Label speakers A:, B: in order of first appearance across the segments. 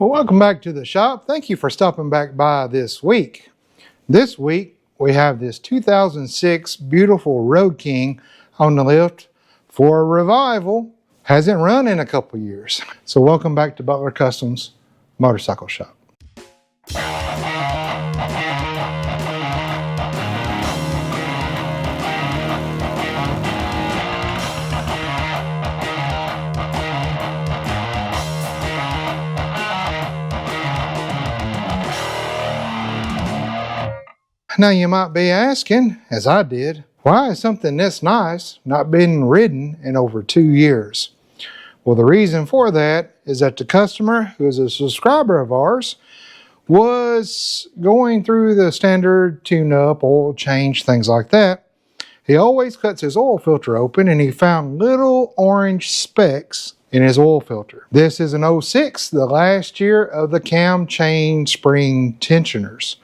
A: Well, welcome back to the shop. Thank you for stopping back by this week. This week, we have this 2006 beautiful Road King on the lift for a revival. Hasn't run in a couple years. So welcome back to Butler Customs Motorcycle Shop. Now you might be asking, as I did, why is something this nice not been ridden in over 2 years? Well, the reason for that is that the customer, who is a subscriber of ours, was going through the standard tune-up, oil change, things like that. He always cuts his oil filter open and he found little orange specks in his oil filter. This is an 06, the last year of the cam chain spring tensioners.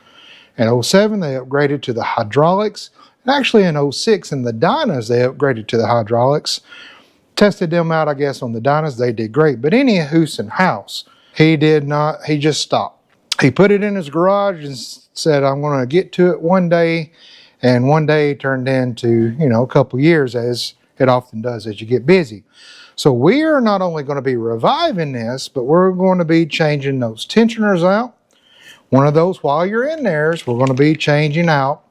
A: In 07, they upgraded to the hydraulics. And actually in 06, in the dynos, they upgraded to the hydraulics. Tested them out, I guess, on the dynos. They did great. But any Houston house, he did not, he just stopped. He put it in his garage and said, I'm going to get to it one day. And one day turned into, a couple years, as it often does as you get busy. So we are not only going to be reviving this, but we're going to be changing those tensioners out. One of those, while you're in there, is we're going to be changing out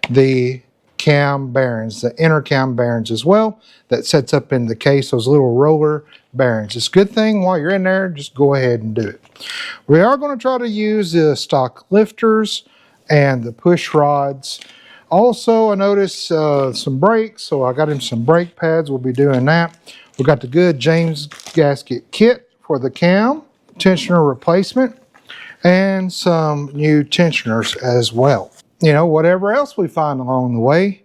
A: the cam bearings, the inner cam bearings as well, that sets up in the case, those little roller bearings. It's a good thing while you're in there, just go ahead and do it. We are going to try to use the stock lifters and the push rods. Also, I noticed some brakes, so I got him some brake pads. We'll be doing that. We got the good James gasket kit for the cam, tensioner replacement, and some new tensioners as well. Whatever else we find along the way,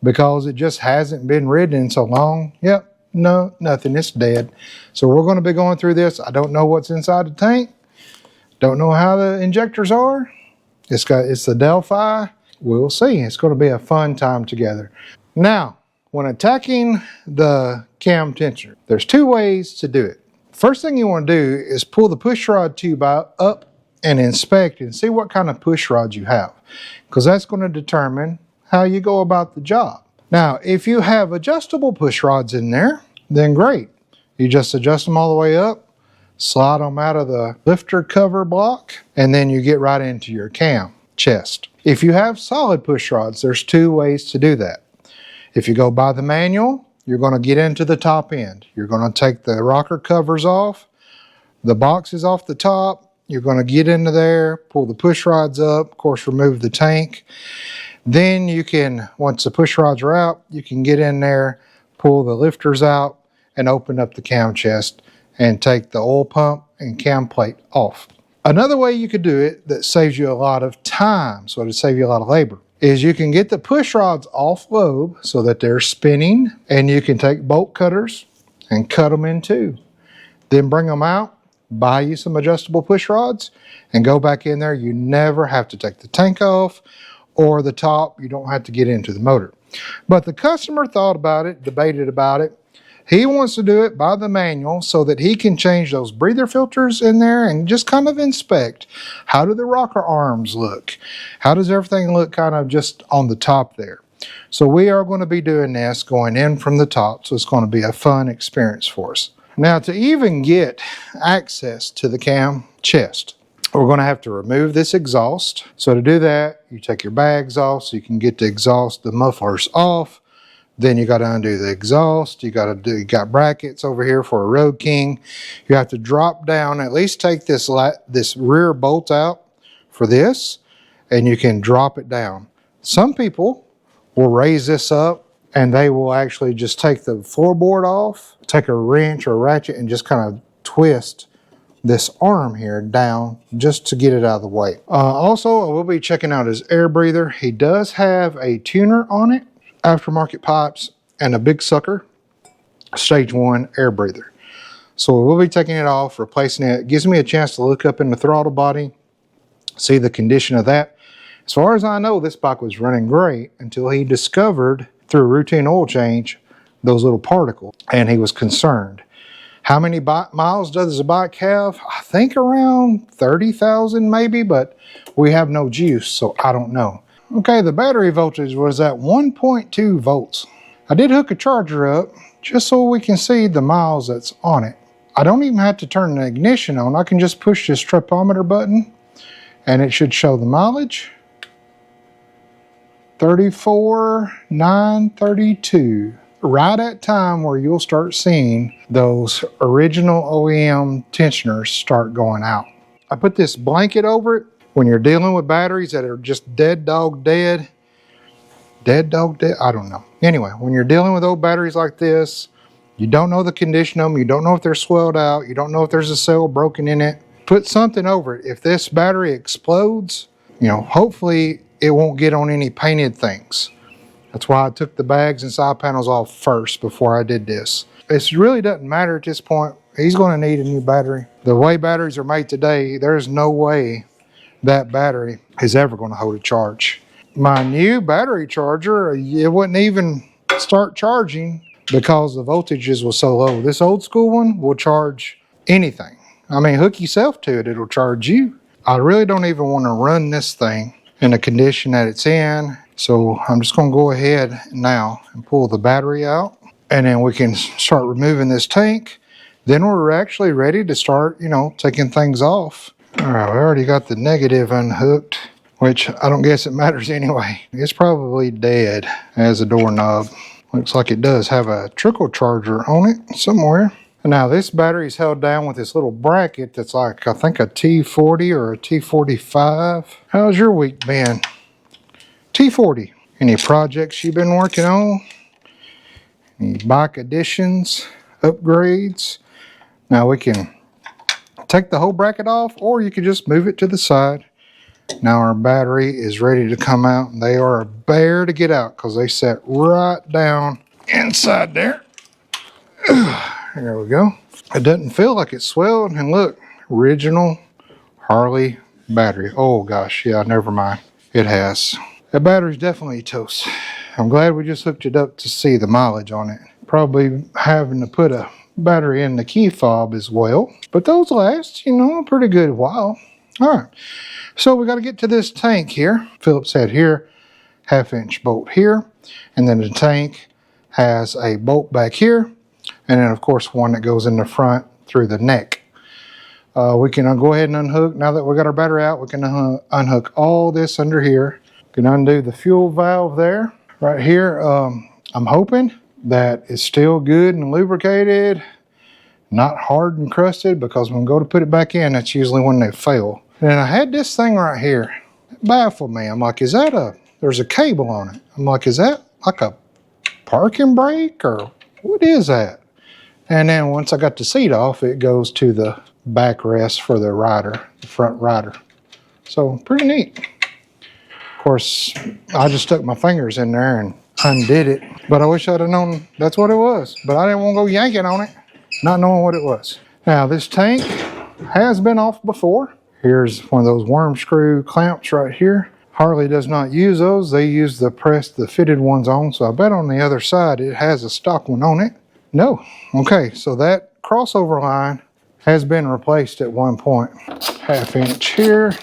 A: because it just hasn't been ridden in so long. Yep, no, nothing, it's dead. So we're going to be going through this. I don't know what's inside the tank. Don't know how the injectors are. It's the Delphi. We'll see. It's going to be a fun time together. Now, when attacking the cam tensioner, there's 2 ways to do it. First thing you want to do is pull the push rod tube up and inspect and see what kind of push rods you have, because that's going to determine how you go about the job. Now, if you have adjustable push rods in there, then great. You just adjust them all the way up, slide them out of the lifter cover block, and then you get right into your cam chest. If you have solid push rods, there's 2 ways to do that. If you go by the manual, you're going to get into the top end. You're going to take the rocker covers off, the box is off the top. You're going to get into there, pull the push rods up, of course remove the tank. Then you can, once the push rods are out, you can get in there, pull the lifters out, and open up the cam chest and take the oil pump and cam plate off. Another way you could do it that saves you a lot of time, so it'll save you a lot of labor, is you can get the push rods off lobe so that they're spinning, and you can take bolt cutters and cut them in 2. Then bring them out, buy you some adjustable push rods, and go back in there. You never have to take the tank off or the top. You don't have to get into the motor. But the customer thought about it, debated about it. He wants to do it by the manual so that he can change those breather filters in there and just kind of inspect. How do the rocker arms look? How does everything look kind of just on the top there? So we are going to be doing this going in from the top, so it's going to be a fun experience for us. Now, to even get access to the cam chest, we're going to have to remove this exhaust. So to do that, you take your bags off so you can get the exhaust, the mufflers off. Then you got to undo the exhaust. You got brackets over here for a Road King. You have to drop down, at least take this rear bolt out for this, and you can drop it down. Some people will raise this up and they will actually just take the floorboard off, take a wrench or a ratchet, and just kind of twist this arm here down just to get it out of the way. Also, I will be checking out his air breather. He does have a tuner on it, aftermarket pipes, and a big sucker, stage 1 air breather. So we'll be taking it off, replacing it. It gives me a chance to look up in the throttle body, see the condition of that. As far as I know, this bike was running great until he discovered, through a routine oil change, those little particles, and he was concerned. How many miles does the bike have? I think around 30,000 maybe, but we have no juice, so I don't know. Okay, the battery voltage was at 1.2 volts. I did hook a charger up just so we can see the miles that's on it. I don't even have to turn the ignition on. I can just push this tachometer button and it should show the mileage. 34,932. Right at time where you'll start seeing those original OEM tensioners start going out. I put this blanket over it. When you're dealing with batteries that are just dead dog dead, I don't know. Anyway, when you're dealing with old batteries like this, you don't know the condition of them, you don't know if they're swelled out, you don't know if there's a cell broken in it, put something over it. If this battery explodes, hopefully it won't get on any painted things. That's why I took the bags and side panels off first before I did this. It really doesn't matter at this point. He's going to need a new battery. The way batteries are made today, there's no way that battery is ever going to hold a charge. My new battery charger, it wouldn't even start charging because the voltages was so low. This old school one will charge anything. I mean, hook yourself to it, it'll charge you. I really don't even want to run this thing in the condition that it's in. So I'm just going to go ahead now and pull the battery out, and then we can start removing this tank. Then we're actually ready to start, taking things off. All right, we already got the negative unhooked, which I don't guess it matters anyway. It's probably dead as a doorknob. Looks like it does have a trickle charger on it somewhere. And now this battery is held down with this little bracket that's like, I think a T40 or a T45. How's your week been? T40. Any projects you've been working on? Any bike additions, upgrades? Now we can take the whole bracket off, or you can just move it to the side. Now our battery is ready to come out, and they are a bear to get out because they set right down inside there. There we go. It doesn't feel like it's swelled, and look, original Harley battery. Oh gosh, yeah, never mind. It has. That battery's definitely toast. I'm glad we just hooked it up to see the mileage on it. Probably having to put a battery in the key fob as well. But those last, a pretty good while. All right. So we got to get to this tank here. Phillips head here, 1/2-inch bolt here. And then the tank has a bolt back here. And then, of course, one that goes in the front through the neck. We can go ahead and unhook. Now that we got our battery out, we can unhook all this under here. Can undo the fuel valve there. Right here, I'm hoping that it's still good and lubricated, not hard and crusted, because when we go to put it back in, that's usually when they fail. And I had this thing right here. It baffled me. I'm like, there's a cable on it. I'm like, is that like a parking brake or what is that? And then once I got the seat off, it goes to the backrest for the rider, the front rider. So pretty neat. Of course, I just stuck my fingers in there and undid it. But I wish I'd have known that's what it was. But I didn't want to go yanking on it, not knowing what it was. Now, this tank has been off before. Here's one of those worm screw clamps right here. Harley does not use those. They use the fitted ones on. So I bet on the other side it has a stock one on it. No. Okay, so that crossover line has been replaced at one point. 1/2-inch here.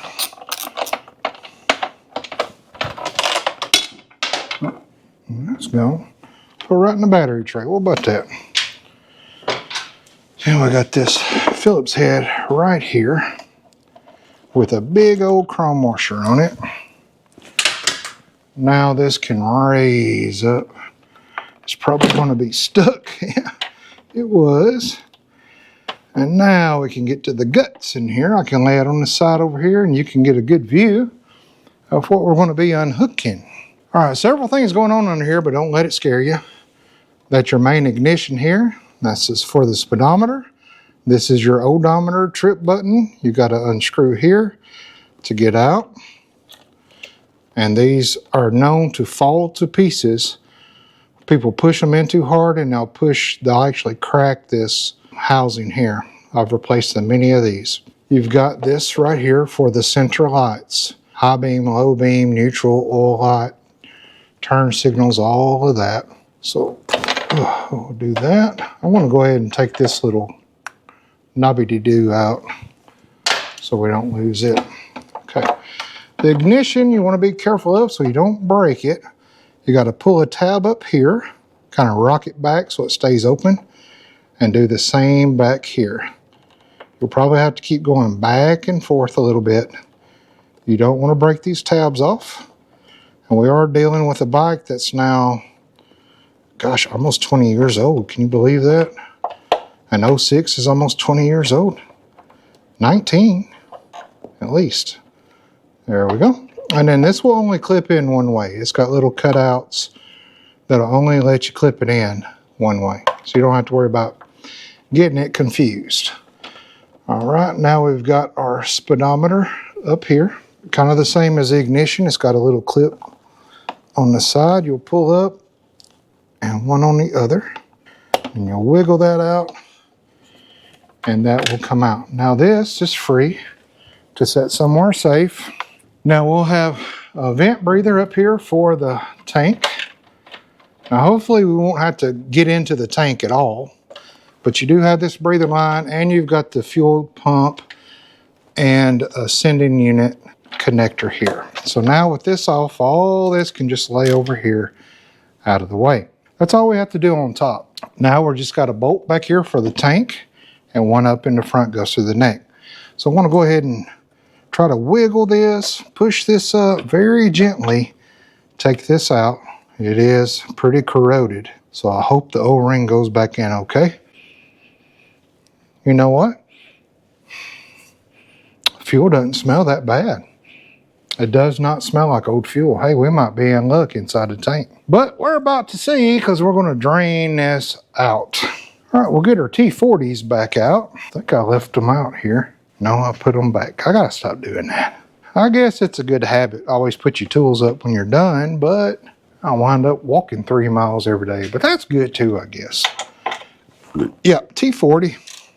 A: Let's go. Put right in the battery tray. What about that? Then we got this Phillips head right here with a big old chrome washer on it. Now this can raise up. It's probably going to be stuck. Yeah, it was. And now we can get to the guts in here. I can lay it on the side over here and you can get a good view of what we're going to be unhooking. All right, several things going on under here, but don't let it scare you. That's your main ignition here. That's just for the speedometer. This is your odometer trip button. You got to unscrew here to get out. And these are known to fall to pieces. People push them in too hard and they'll actually crack this housing here. I've replaced many of these. You've got this right here for the center lights. High beam, low beam, neutral, oil light, turn signals, all of that. So we'll do that. I want to go ahead and take this little knobby-de-doo out so we don't lose it. Okay. The ignition you want to be careful of so you don't break it. You got to pull a tab up here, kind of rock it back so it stays open, and do the same back here. You'll probably have to keep going back and forth a little bit. You don't want to break these tabs off. And we are dealing with a bike that's now, gosh, almost 20 years old. Can you believe that? An 06 is almost 20 years old. 19, at least. There we go. And then this will only clip in one way. It's got little cutouts that'll only let you clip it in one way. So you don't have to worry about getting it confused. All right, now we've got our speedometer up here. Kind of the same as the ignition. It's got a little clip on the side. You'll pull up and one on the other. And you'll wiggle that out and that will come out. Now this is free to set somewhere safe. Now we'll have a vent breather up here for the tank. Now hopefully we won't have to get into the tank at all, but you do have this breather line and you've got the fuel pump and a sending unit connector here. So now with this off, all this can just lay over here out of the way. That's all we have to do on top. Now we're just got a bolt back here for the tank and one up in the front goes through the neck. So I want to go ahead and try to wiggle this, push this up very gently, take this out. It is pretty corroded, so I hope the O-ring goes back in okay. You know what? Fuel doesn't smell that bad. It does not smell like old fuel. Hey, we might be in luck inside the tank. But we're about to see because we're going to drain this out. All right, we'll get our T40s back out. I think I left them out here. No, I put them back. I got to stop doing that. I guess it's a good habit. Always put your tools up when you're done, but I wind up walking 3 miles every day. But that's good too, I guess. Yeah, T40.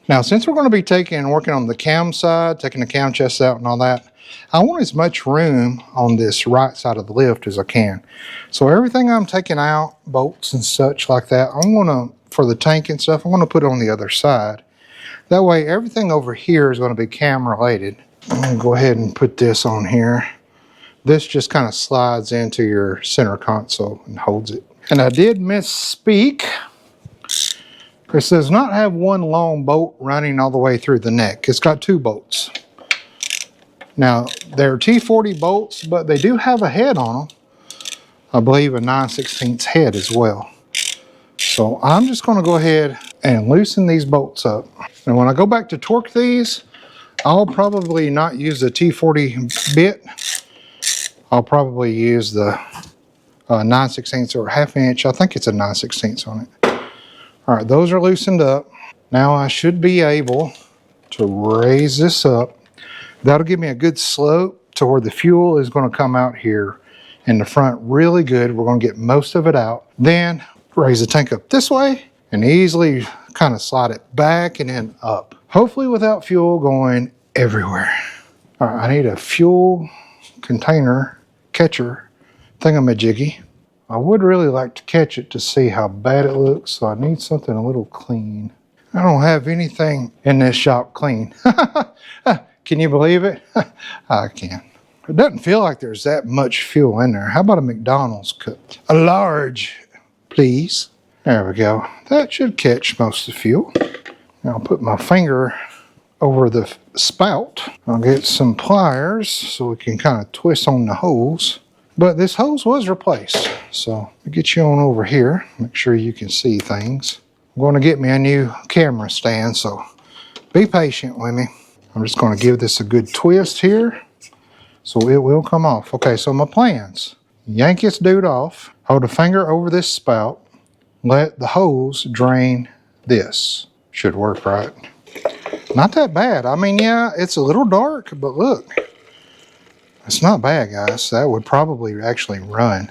A: Now, since we're going to be working on the cam side, taking the cam chest out and all that, I want as much room on this right side of the lift as I can. So everything I'm taking out, bolts and such like that, I'm going to, for the tank and stuff, I'm going to put it on the other side. That way everything over here is going to be cam related. I'm going to go ahead and put this on here. This just kind of slides into your center console and holds it. And I did misspeak. This does not have one long bolt running all the way through the neck. It's got 2 bolts. Now, they're T40 bolts, but they do have a head on them. I believe a 9/16 head as well. So I'm just going to go ahead and loosen these bolts up. And when I go back to torque these, I'll probably not use the T40 bit. I'll probably use the 9/16 or 1/2 inch. I think it's a 9/16 on it. All right, those are loosened up. Now I should be able to raise this up. That'll give me a good slope to where the fuel is going to come out here in the front really good. We're going to get most of it out. Then raise the tank up this way and easily kind of slide it back and then up. Hopefully without fuel going everywhere. All right, I need a fuel container catcher thingamajiggy. I would really like to catch it to see how bad it looks, so I need something a little clean. I don't have anything in this shop clean. Can you believe it? I can. It doesn't feel like there's that much fuel in there. How about a McDonald's cup? A large, please. There we go. That should catch most of the fuel. Now I'll put my finger over the spout. I'll get some pliers so we can kind of twist on the hose. But this hose was replaced. So I'll get you on over here. Make sure you can see things. I'm going to get me a new camera stand, so be patient with me. I'm just going to give this a good twist here so it will come off. Okay, so my plans. Yank this dude off. Hold a finger over this spout. Let the hose drain this. Should work, right? Not that bad. I mean, yeah, it's a little dark, but look. It's not bad, guys. That would probably actually run.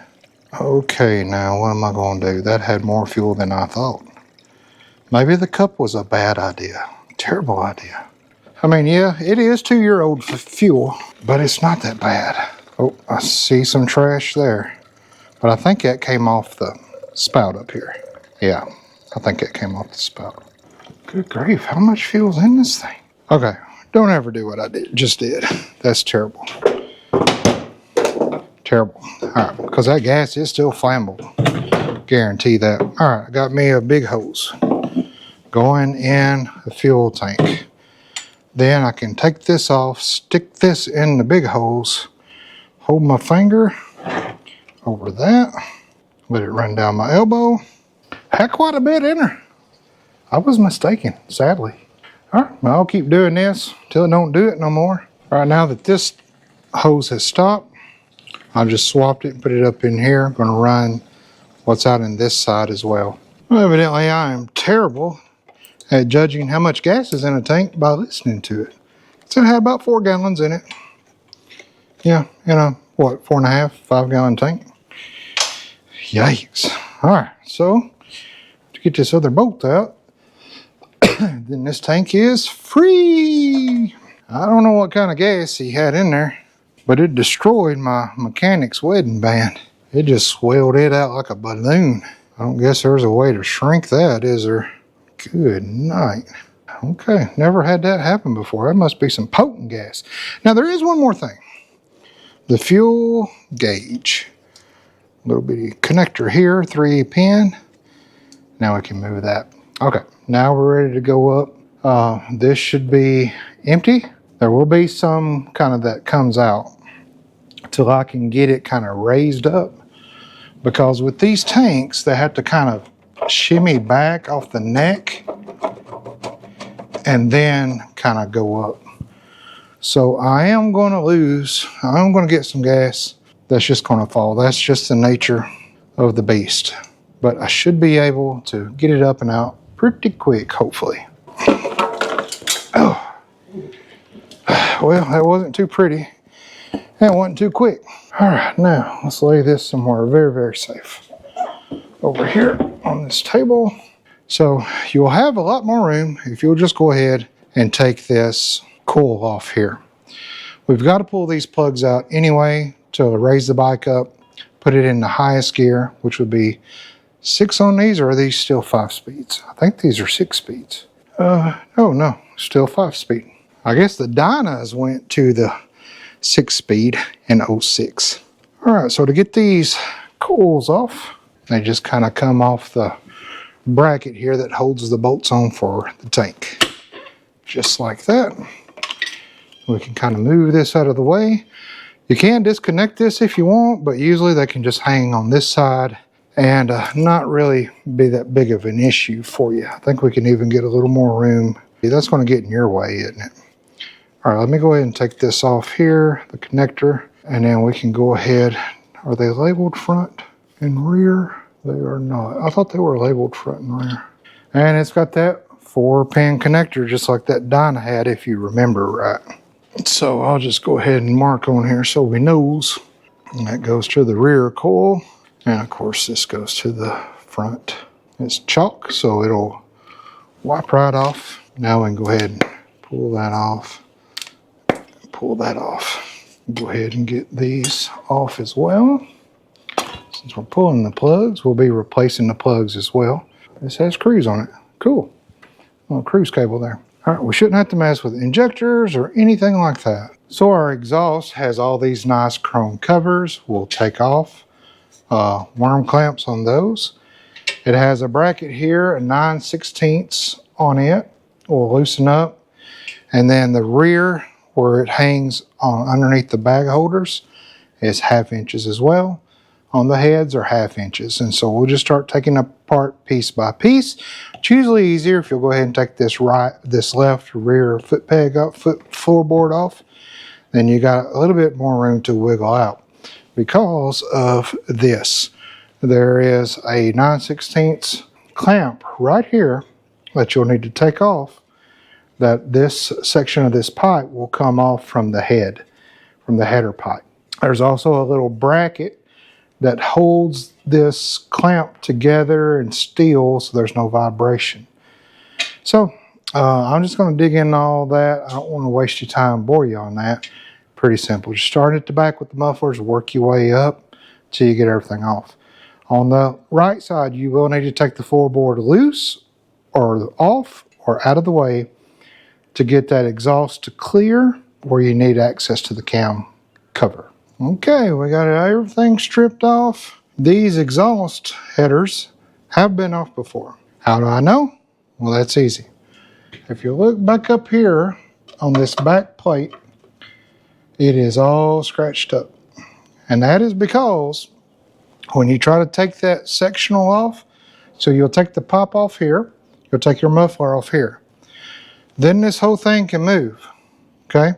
A: Okay, now what am I going to do? That had more fuel than I thought. Maybe the cup was a bad idea. Terrible idea. I mean, yeah, it is 2-year-old fuel, but it's not that bad. Oh, I see some trash there. But I think that came off the spout up here. Yeah, I think it came off the spout. Good grief, how much fuel's in this thing? Okay, don't ever do what I just did. That's terrible. Terrible. All right, because that gas is still flammable. Guarantee that. All right, I got me a big hose going in the fuel tank. Then I can take this off, stick this in the big hose, hold my finger over that, let it run down my elbow. Had quite a bit in there. I was mistaken, sadly. All right, well, I'll keep doing this till it don't do it no more. All right, now that this hose has stopped, I just swapped it and put it up in here. I'm gonna run what's out in this side as well. Well, evidently I am terrible at judging how much gas is in a tank by listening to it. So it had about 4 gallons in it. Yeah, in a, what, 4.5, 5 gallon tank? Yikes. All right, so to get this other bolt out, then this tank is free. I don't know what kind of gas he had in there, but it destroyed my mechanic's wedding band. It just swelled it out like a balloon. I don't guess there's a way to shrink that, is there? Good night. Okay, never had that happen before. That must be some potent gas. Now there is one more thing. The fuel gauge. Little bitty connector here, 3 pin. Now we can move that. Okay, now we're ready to go up. This should be empty. There will be some kind of that comes out till I can get it kind of raised up. Because with these tanks, they have to kind of shimmy back off the neck and then kind of go up. So I am going to get some gas that's just going to fall. That's just the nature of the beast. But I should be able to get it up and out pretty quick, hopefully. Oh, well, that wasn't too pretty. That wasn't too quick. All right, now let's lay this somewhere very, very safe. Over here on this table. So you'll have a lot more room if you'll just go ahead and take this coil off here. We've got to pull these plugs out anyway to raise the bike up, put it in the highest gear, which would be 6 on these, or are these still 5 speeds? I think these are 6 speeds. Oh no, still 5 speed. I guess the Dynas went to the 6 speed in 06. All right, so to get these coils off, they just kind of come off the bracket here that holds the bolts on for the tank. Just like that. We can kind of move this out of the way. You can disconnect this if you want, but usually they can just hang on this side and not really be that big of an issue for you. I think we can even get a little more room. That's going to get in your way, isn't it? All right, let me go ahead and take this off here, the connector, and then we can go ahead. Are they labeled front and rear? They are not. I thought they were labeled front and rear. And it's got that 4-pin connector just like that Dyna had, if you remember right. So I'll just go ahead and mark on here so we knows. And that goes to the rear coil. And of course this goes to the front. It's chalk, so it'll wipe right off. Now we can go ahead and pull that off. Pull that off. Go ahead and get these off as well. Since we're pulling the plugs, we'll be replacing the plugs as well. This has cruise on it. Cool. Little cruise cable there. All right, we shouldn't have to mess with injectors or anything like that. So our exhaust has all these nice chrome covers. We'll take off worm clamps on those. It has a bracket here, a 9/16 on it. We'll loosen up. And then the rear, where it hangs on underneath the bag holders, is 1/2 inches as well. On the heads are 1/2 inches. And so we'll just start taking apart piece by piece. It's usually easier if you'll go ahead and take this left rear foot peg up, floorboard off. Then you got a little bit more room to wiggle out because of this. There is a 9/16 clamp right here that you'll need to take off, that this section of this pipe will come off from the head, from the header pipe. There's also a little bracket that holds this clamp together in steel so there's no vibration. So I'm just going to dig in all that. I don't want to waste your time, bore you on that. Pretty simple. Just start at the back with the mufflers, work your way up till you get everything off. On the right side, you will need to take the floorboard loose or off, or out of the way to get that exhaust to clear where you need access to the cam cover. Okay, we got everything stripped off. These exhaust headers have been off before. How do I know? Well, that's easy. If you look back up here on this back plate, it is all scratched up. And that is because when you try to take that sectional off, so you'll take the pop off here, you'll take your muffler off here. Then this whole thing can move, okay?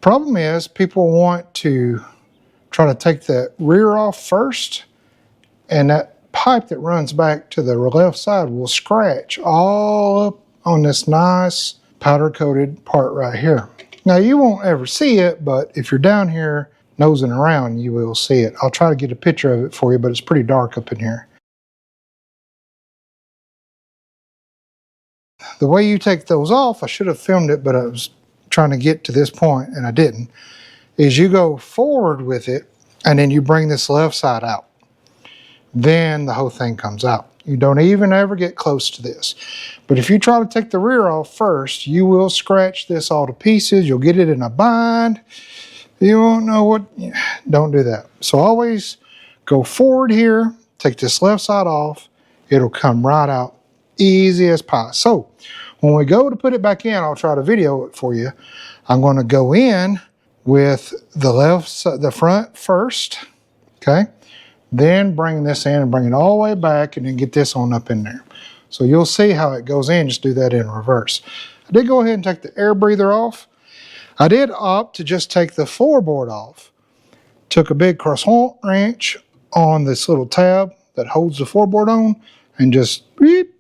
A: Problem is people want to try to take that rear off first, and that pipe that runs back to the left side will scratch all up on this nice powder coated part right here. Now you won't ever see it, but if you're down here nosing around, you will see it. I'll try to get a picture of it for you, but it's pretty dark up in here. The way you take those off, I should have filmed it, but I was trying to get to this point and I didn't, is you go forward with it and then you bring this left side out. Then the whole thing comes out. You don't even ever get close to this. But if you try to take the rear off first, you will scratch this all to pieces. You'll get it in a bind. You won't know what, don't do that. So always go forward here, take this left side off. It'll come right out easy as pie. So when we go to put it back in, I'll try to video it for you. I'm going to go in with the left side, the front first, okay? Then bring this in and bring it all the way back and then get this on up in there. So you'll see how it goes in, just do that in reverse. I did go ahead and take the air breather off. I did opt to just take the floorboard off. Took a big croissant wrench on this little tab that holds the floorboard on and just beep,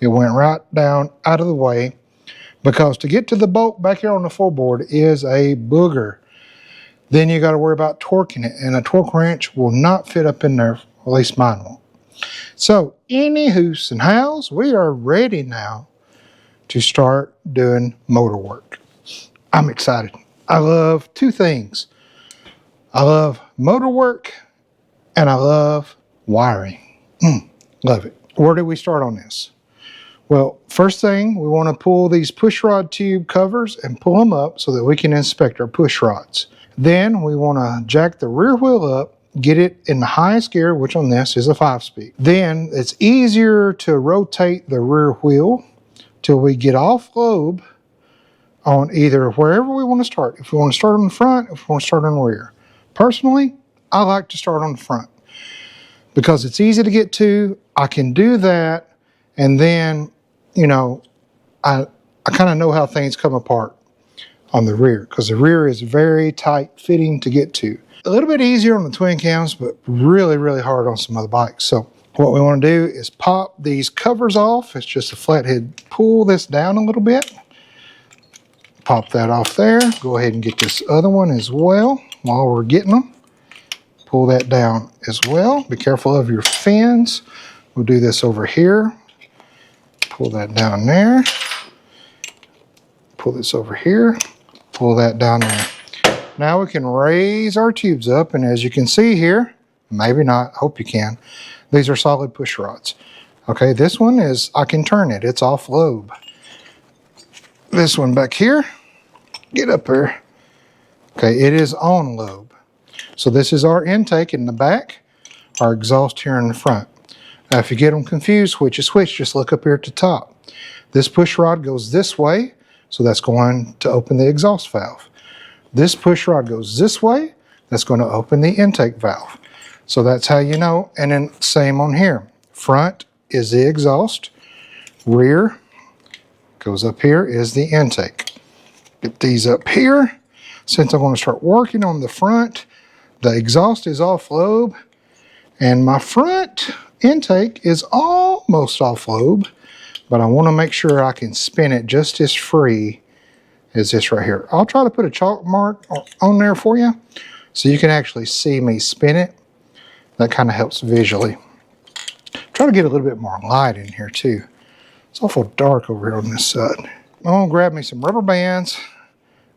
A: it went right down out of the way, because to get to the bolt back here on the floorboard is a booger. Then you got to worry about torquing it, and a torque wrench will not fit up in there, at least mine won't. So anywho's and hows, we are ready now to start doing motor work. I'm excited. I love two things. I love motor work and I love wiring. Love it. Where do we start on this? Well, first thing, we want to pull these push rod tube covers and pull them up so that we can inspect our push rods. Then we want to jack the rear wheel up, get it in the highest gear, which on this is a 5-speed. Then it's easier to rotate the rear wheel till we get off lobe on either wherever we want to start. If we want to start on the front, if we want to start on the rear. Personally, I like to start on the front because it's easy to get to. I can do that, and then, you know, I kind of know how things come apart on the rear, because the rear is very tight fitting to get to. A little bit easier on the twin cams, but really, really hard on some other bikes. So what we want to do is pop these covers off. It's just a flathead. Pull this down a little bit. Pop that off there. Go ahead and get this other one as well while we're getting them. Pull that down as well. Be careful of your fins. We'll do this over here. Pull that down there. Pull this over here. Pull that down there. Now we can raise our tubes up, and as you can see here, maybe not, hope you can, these are solid push rods. Okay, this one is, I can turn it, it's off lobe. This one back here, get up here. Okay, it is on lobe. So this is our intake in the back, our exhaust here in the front. Now if you get them confused, which is which, just look up here at the top. This push rod goes this way, so that's going to open the exhaust valve. This push rod goes this way, that's going to open the intake valve. So that's how you know, and then same on here. Front is the exhaust, rear goes up here is the intake. Get these up here. Since I'm going to start working on the front, the exhaust is off lobe, and my front intake is almost off lobe, but I want to make sure I can spin it just as free as this right here. I'll try to put a chalk mark on there for you so you can actually see me spin it. That kind of helps visually. Try to get a little bit more light in here too. It's awful dark over here on this side. I'm gonna grab me some rubber bands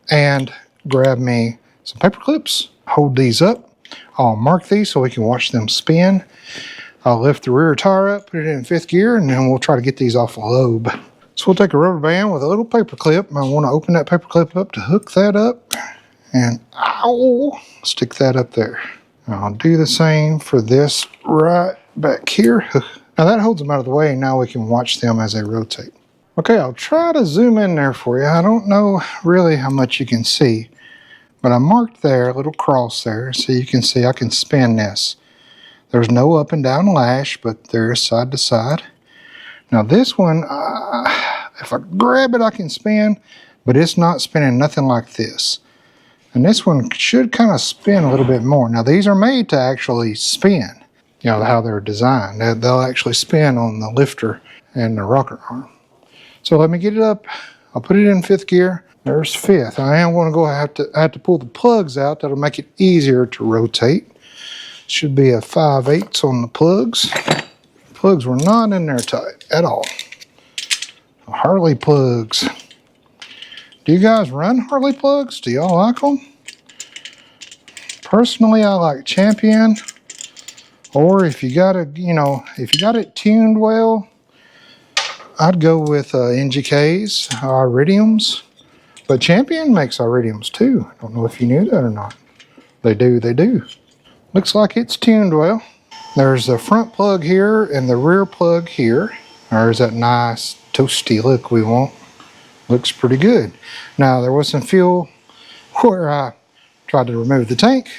A: and grab me some paper clips. Hold these up. I'll mark these so we can watch them spin. I'll lift the rear tire up, put it in 5th gear, and then we'll try to get these off the lobe. So we'll take a rubber band with a little paper clip. I want to open that paper clip up to hook that up. And ow, stick that up there. I'll do the same for this right back here. Now that holds them out of the way, and now we can watch them as they rotate. Okay, I'll try to zoom in there for you. I don't know really how much you can see, but I marked there, a little cross there, so you can see I can spin this. There's no up and down lash, but there is side to side. Now this one, if I grab it, I can spin, but it's not spinning nothing like this. And this one should kind of spin a little bit more. Now these are made to actually spin, you know, how they're designed. They'll actually spin on the lifter and the rocker arm. So let me get it up. I'll put it in 5th gear. There's 5th. I am going to go, I have to pull the plugs out. That'll make it easier to rotate. Should be a 5/8 on the plugs. Plugs were not in there tight at all. Harley plugs. Do you guys run Harley plugs? Do y'all like them? Personally, I like Champion. Or if you got it, you know, if you got it tuned well, I'd go with NGKs, Iridiums. But Champion makes Iridiums too. I don't know if you knew that or not. They do, they do. Looks like it's tuned well. There's the front plug here and the rear plug here. There's that nice toasty look we want. Looks pretty good. Now there was some fuel where I tried to remove the tank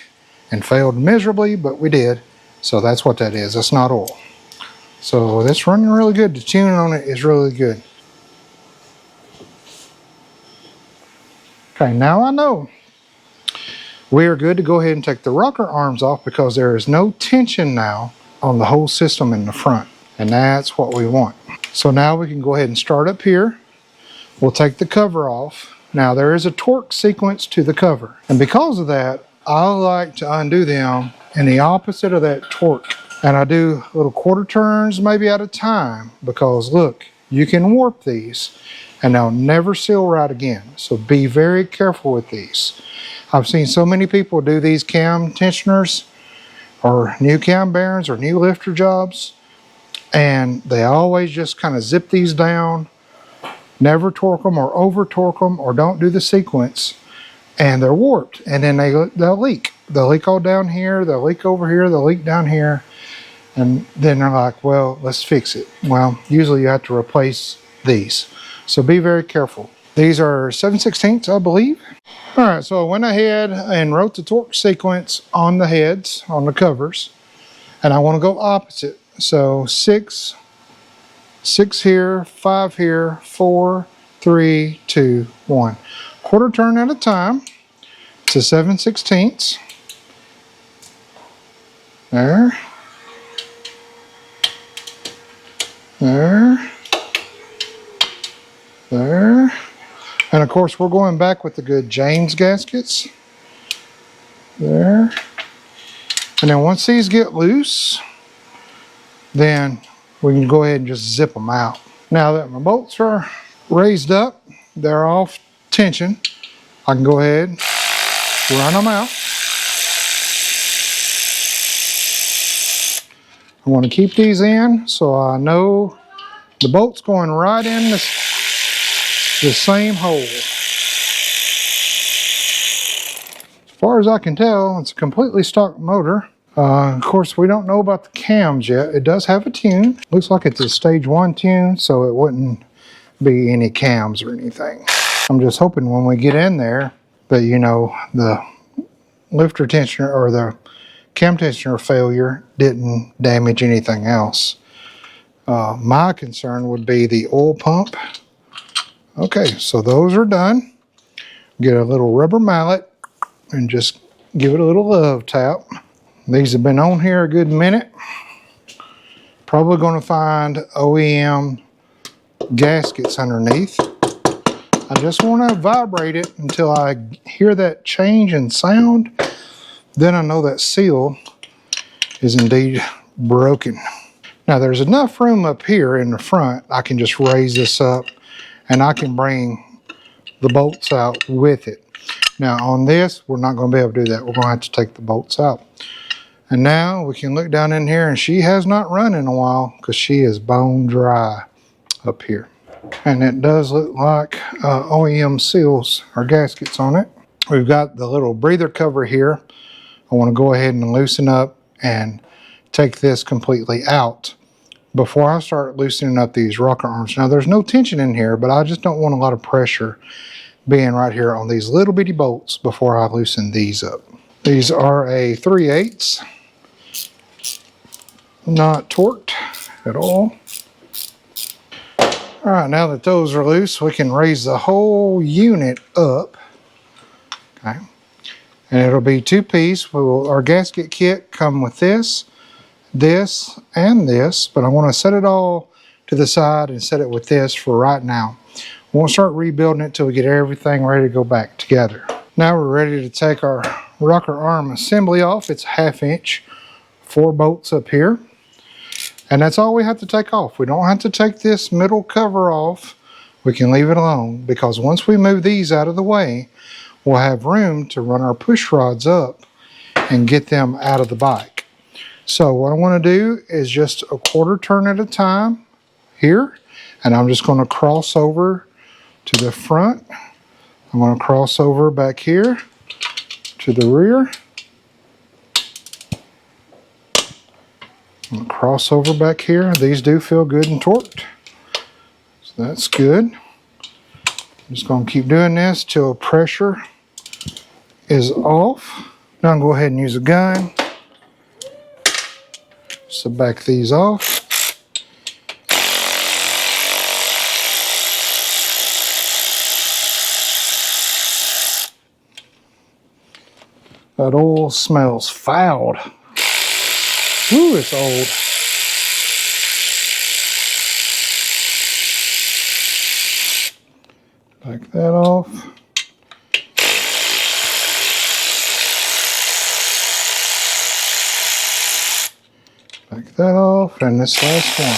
A: and failed miserably, but we did. So that's what that is. That's not oil. So that's running really good. The tuning on it is really good. Okay, now I know we are good to go ahead and take the rocker arms off because there is no tension now on the whole system in the front. And that's what we want. So now we can go ahead and start up here. We'll take the cover off. Now there is a torque sequence to the cover. And because of that, I like to undo them in the opposite of that torque. And I do little quarter turns maybe at a time because look, you can warp these and they'll never seal right again. So be very careful with these. I've seen so many people do these cam tensioners or new cam bearings or new lifter jobs, and they always just kind of zip these down, never torque them or over torque them or don't do the sequence, and they're warped, and then they'll leak. They'll leak all down here, they'll leak over here, they'll leak down here, and then they're like, well, let's fix it. Well, usually you have to replace these. So be very careful. These are 7/16, I believe. All right, so I went ahead and wrote the torque sequence on the heads, on the covers, and I want to go opposite. So 6 here, 5 here, 4, 3, 2, 1. Quarter turn at a time to 7/16. There. There. There. And of course we're going back with the good James gaskets. There. And then once these get loose, then we can go ahead and just zip them out. Now that my bolts are raised up, they're off tension, I can go ahead and run them out. I want to keep these in so I know the bolt's going right in the same hole. As far as I can tell, it's a completely stock motor. Of course, we don't know about the cams yet. It does have a tune. Looks like it's a stage 1 tune, so it wouldn't be any cams or anything. I'm just hoping when we get in there that, you know, the lifter tensioner or the cam tensioner failure didn't damage anything else. My concern would be the oil pump. Okay, so those are done. Get a little rubber mallet and just give it a little love tap. These have been on here a good minute. Probably going to find OEM gaskets underneath. I just want to vibrate it until I hear that change in sound. Then I know that seal is indeed broken. Now there's enough room up here in the front. I can just raise this up and I can bring the bolts out with it. Now on this, we're not going to be able to do that. We're going to have to take the bolts out. And now we can look down in here, and she has not run in a while because she is bone dry up here. And it does look like OEM seals or gaskets on it. We've got the little breather cover here. I want to go ahead and loosen up and take this completely out before I start loosening up these rocker arms. Now there's no tension in here, but I just don't want a lot of pressure being right here on these little bitty bolts before I loosen these up. These are a 3/8, not torqued at all. All right, now that those are loose, we can raise the whole unit up. Okay, and it'll be two-piece. Our gasket kit come with this, and this, but I want to set it all to the side and set it with this for right now. We won't start rebuilding it till we get everything ready to go back together. Now we're ready to take our rocker arm assembly off. It's a 1/2 inch, 4 bolts up here. And that's all we have to take off. We don't have to take this middle cover off. We can leave it alone because once we move these out of the way, we'll have room to run our push rods up and get them out of the bike. So what I want to do is just a 1/4 turn at a time here. And I'm just going to cross over to the front. I'm going to cross over back here to the rear. I'm going to cross over back here. These do feel good and torqued, so that's good. I'm just going to keep doing this till pressure is off. Now I'm going to go ahead and use a gun to back these off. That oil smells foul. Ooh, it's old. Back that off. Back that off, and this last one.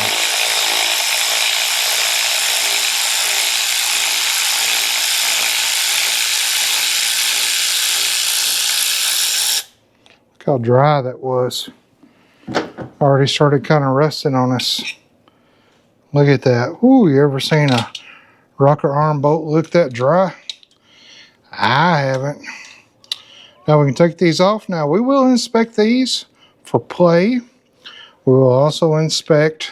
A: Look how dry that was. Already started kind of rusting on us. Look at that. Ooh, you ever seen a rocker arm bolt look that dry? I haven't. Now we can take these off. Now we will inspect these for play. We will also inspect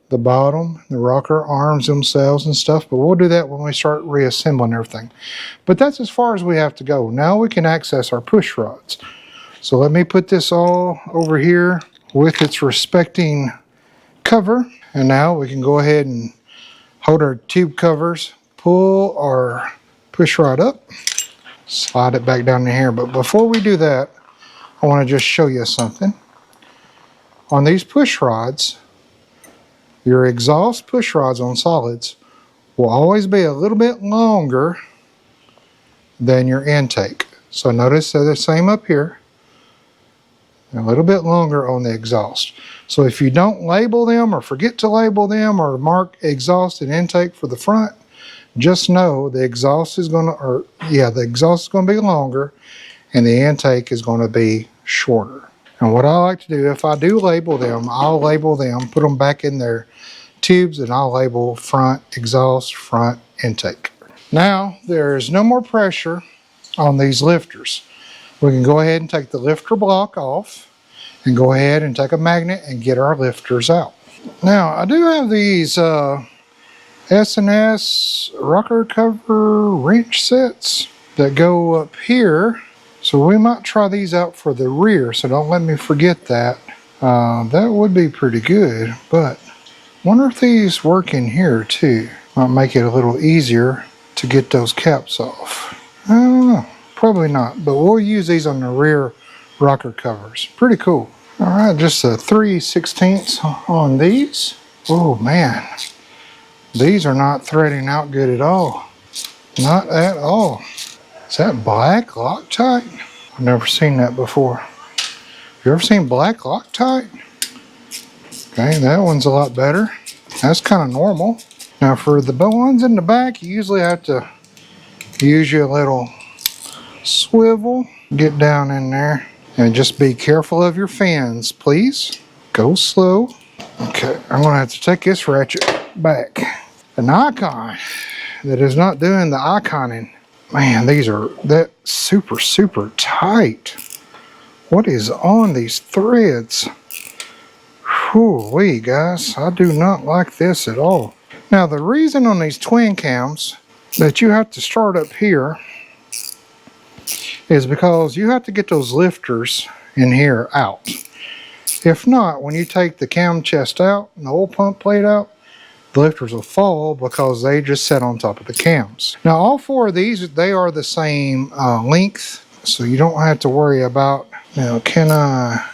A: the bottom, the rocker arms themselves and stuff, but we'll do that when we start reassembling everything. But that's as far as we have to go. Now we can access our push rods. So let me put this all over here with its respecting cover. And now we can go ahead and hold our tube covers, pull our push rod up, slide it back down in here. But before we do that, I want to just show you something. On these push rods, your exhaust push rods on solids will always be a little bit longer than your intake. So notice they're the same up here. A little bit longer on the exhaust. So if you don't label them or forget to label them or mark exhaust and intake for the front, just know the exhaust is going to, the exhaust is going to be longer and the intake is going to be shorter. And what I like to do, if I do label them, I'll label them, put them back in their tubes, and I'll label front exhaust, front intake. Now there's no more pressure on these lifters. We can go ahead and take the lifter block off and go ahead and take a magnet and get our lifters out. Now, I do have these S&S rocker cover wrench sets that go up here. So we might try these out for the rear, so don't let me forget that. That would be pretty good, but I wonder if these work in here too. Might make it a little easier to get those caps off. I don't know. Probably not, but we'll use these on the rear rocker covers. Pretty cool. All right, just a 3/16 on these. Oh man, these are not threading out good at all. Not at all. Is that black Loctite? I've never seen that before. Have you ever seen black Loctite? Okay, that one's a lot better. That's kind of normal. Now for the ones in the back, you usually have to use your little swivel, get down in there, and just be careful of your fins, please. Go slow. Okay, I'm gonna have to take this ratchet back. an icon that is not doing the iconing. Man, these are that super, super tight. What is on these threads? Whoo-wee, guys. I do not like this at all. Now, the reason on these twin cams that you have to start up here is because you have to get those lifters in here out. If not, when you take the cam chest out and the oil pump plate out, the lifters will fall because they just sit on top of the cams. Now, all four of these, they are the same length, so you don't have to worry about, now, can I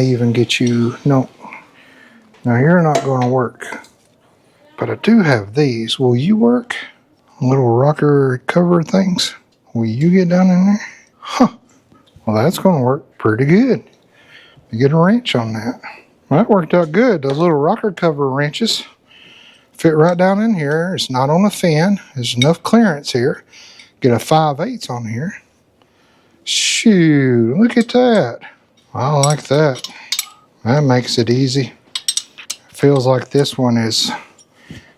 A: even get you, no. Now, you're not going to work. But I do have these. Will you work? Little rocker cover things. Will you get down in there? Huh. Well, that's going to work pretty good. You get a wrench on that. Well, that worked out good. Those little rocker cover wrenches fit right down in here. It's not on a fin. There's enough clearance here. Get a 5/8 on here. Shoot, look at that. I like that. That makes it easy. Feels like this one is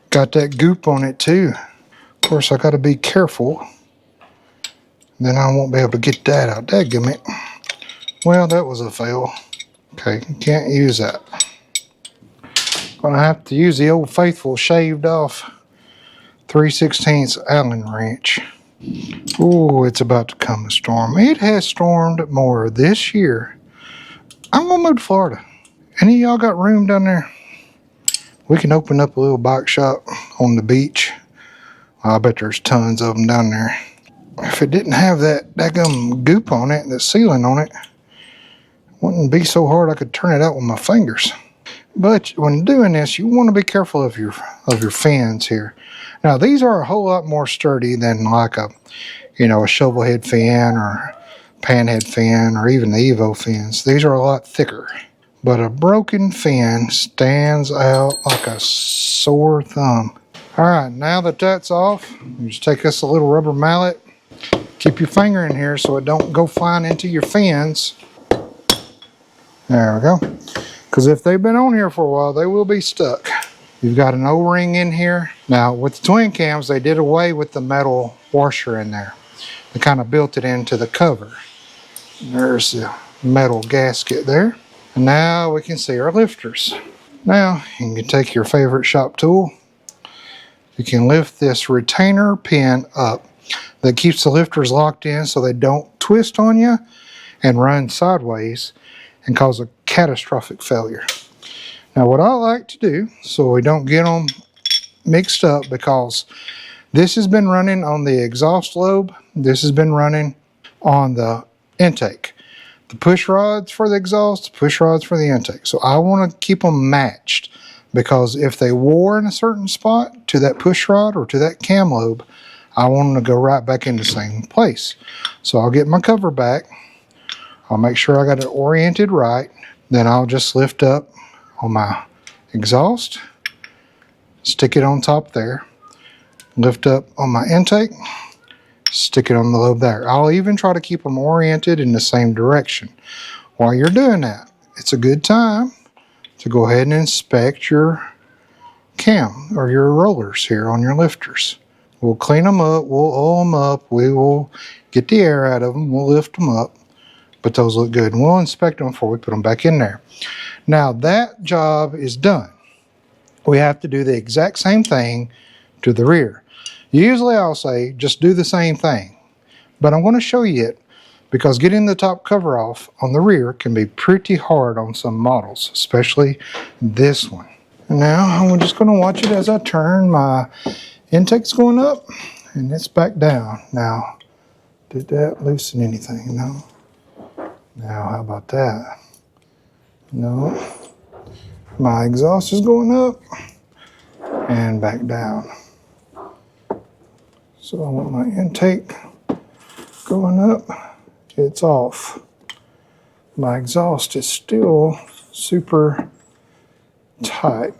A: got that goop on it too. Of course, I got to be careful. Then I won't be able to get that out. Dadgummit. Well, that was a fail. Okay, can't use that. Gonna have to use the old faithful shaved off 3/16 Allen wrench. Oh, it's about to come a storm. It has stormed more this year. I'm gonna move to Florida. Any of y'all got room down there? We can open up a little bike shop on the beach. I bet there's tons of them down there. If it didn't have that daggum goop on it, that sealing on it, wouldn't be so hard I could turn it out with my fingers. But when doing this, you want to be careful of your fins here. Now these are a whole lot more sturdy than like a shovel head fin or pan head fin or even the Evo fins. These are a lot thicker. But a broken fin stands out like a sore thumb. All right, now that that's off, you just take this little rubber mallet. Keep your finger in here so it don't go flying into your fins. There we go. Because if they've been on here for a while, they will be stuck. You've got an O-ring in here. Now, with the twin cams, they did away with the metal washer in there. They kind of built it into the cover. There's the metal gasket there. And now we can see our lifters. Now, you can take your favorite shop tool. You can lift this retainer pin up that keeps the lifters locked in so they don't twist on you and run sideways and cause a catastrophic failure. Now what I like to do, so we don't get them mixed up, because this has been running on the exhaust lobe, this has been running on the intake. The push rods for the exhaust, the push rods for the intake. So I want to keep them matched, because if they wore in a certain spot to that push rod or to that cam lobe, I want them to go right back in the same place. So I'll get my cover back. I'll make sure I got it oriented right. Then I'll just lift up on my exhaust, stick it on top there, lift up on my intake, stick it on the lobe there. I'll even try to keep them oriented in the same direction. While you're doing that, it's a good time to go ahead and inspect your cam or your rollers here on your lifters. We'll clean them up, we'll oil them up, we will get the air out of them, we'll lift them up, but those look good. And we'll inspect them before we put them back in there. Now that job is done. We have to do the exact same thing to the rear. Usually I'll say just do the same thing, but I'm going to show you it, because getting the top cover off on the rear can be pretty hard on some models, especially this one. And now I'm just going to watch it as I turn. My intake's going up and it's back down. Now, did that loosen anything? No. Now, how about that? No. My exhaust is going up and back down. So I want my intake going up. It's off. My exhaust is still super tight.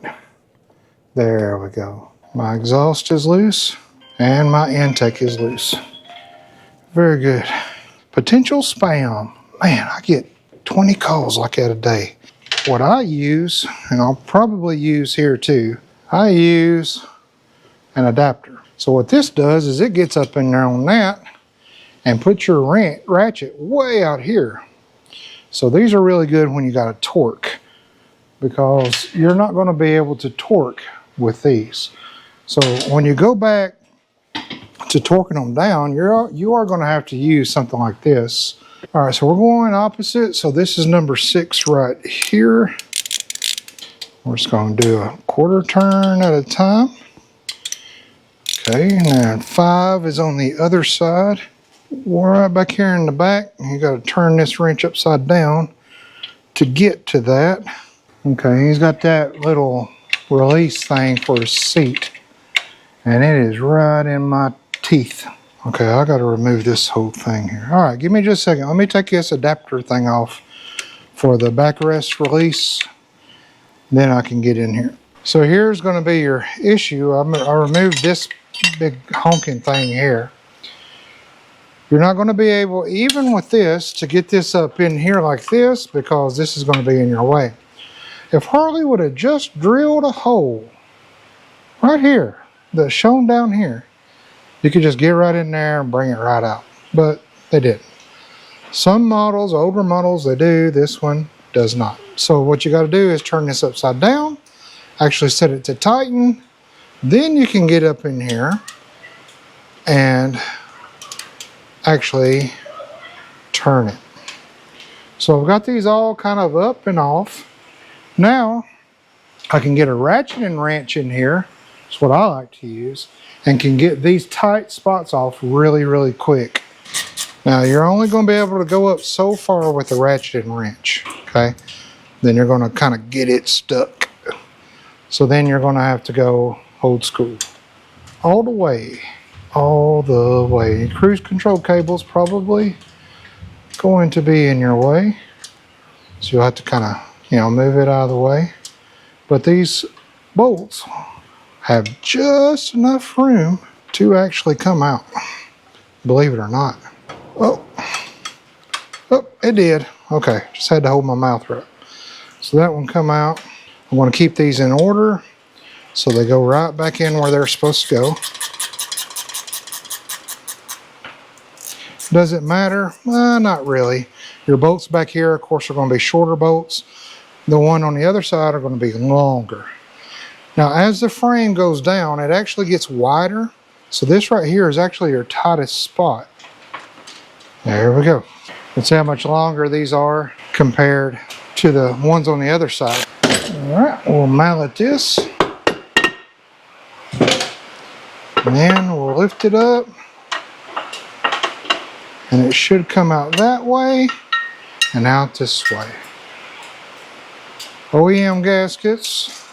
A: There we go. My exhaust is loose and my intake is loose. Very good. Potential spam. Man, I get 20 calls like that a day. What I use, and I'll probably use here too, I use an adapter. So what this does is it gets up in there on that and puts your ratchet way out here. So these are really good when you got a torque, because you're not going to be able to torque with these. So when you go back to torquing them down, you are going to have to use something like this. All right, so we're going opposite. So this is number 6 right here. We're just going to do a quarter turn at a time. Okay, and then 5 is on the other side. We're right back here in the back. You got to turn this wrench upside down to get to that. Okay, he's got that little release thing for his seat, and it is right in my teeth. Okay, I got to remove this whole thing here. All right, give me just a second. Let me take this adapter thing off for the backrest release. Then I can get in here. So here's going to be your issue. I removed this big honking thing here. You're not going to be able, even with this, to get this up in here like this, because this is going to be in your way. If Harley would have just drilled a hole right here, that's shown down here, you could just get right in there and bring it right out. But they didn't. Some models, older models, they do. This one does not. So what you got to do is turn this upside down, actually set it to tighten. Then you can get up in here and actually turn it. So I've got these all kind of up and off. Now I can get a ratchet and wrench in here. That's what I like to use, and can get these tight spots off really, really quick. Now you're only going to be able to go up so far with a ratchet and wrench, okay? Then you're going to kind of get it stuck. So then you're going to have to go old school. All the way. All the way. Cruise control cable's probably going to be in your way. So you'll have to kind of, move it out of the way. But these bolts have just enough room to actually come out. Believe it or not. Oh, it did. Okay, just had to hold my mouth right. So that one come out. I want to keep these in order so they go right back in where they're supposed to go. Does it matter? Not really. Your bolts back here, of course, are going to be shorter bolts. The one on the other side are going to be longer. Now, as the frame goes down, it actually gets wider. So this right here is actually your tightest spot. There we go. Let's see how much longer these are compared to the ones on the other side. All right, we'll mallet this. And then we'll lift it up. And it should come out that way and out this way. OEM gaskets,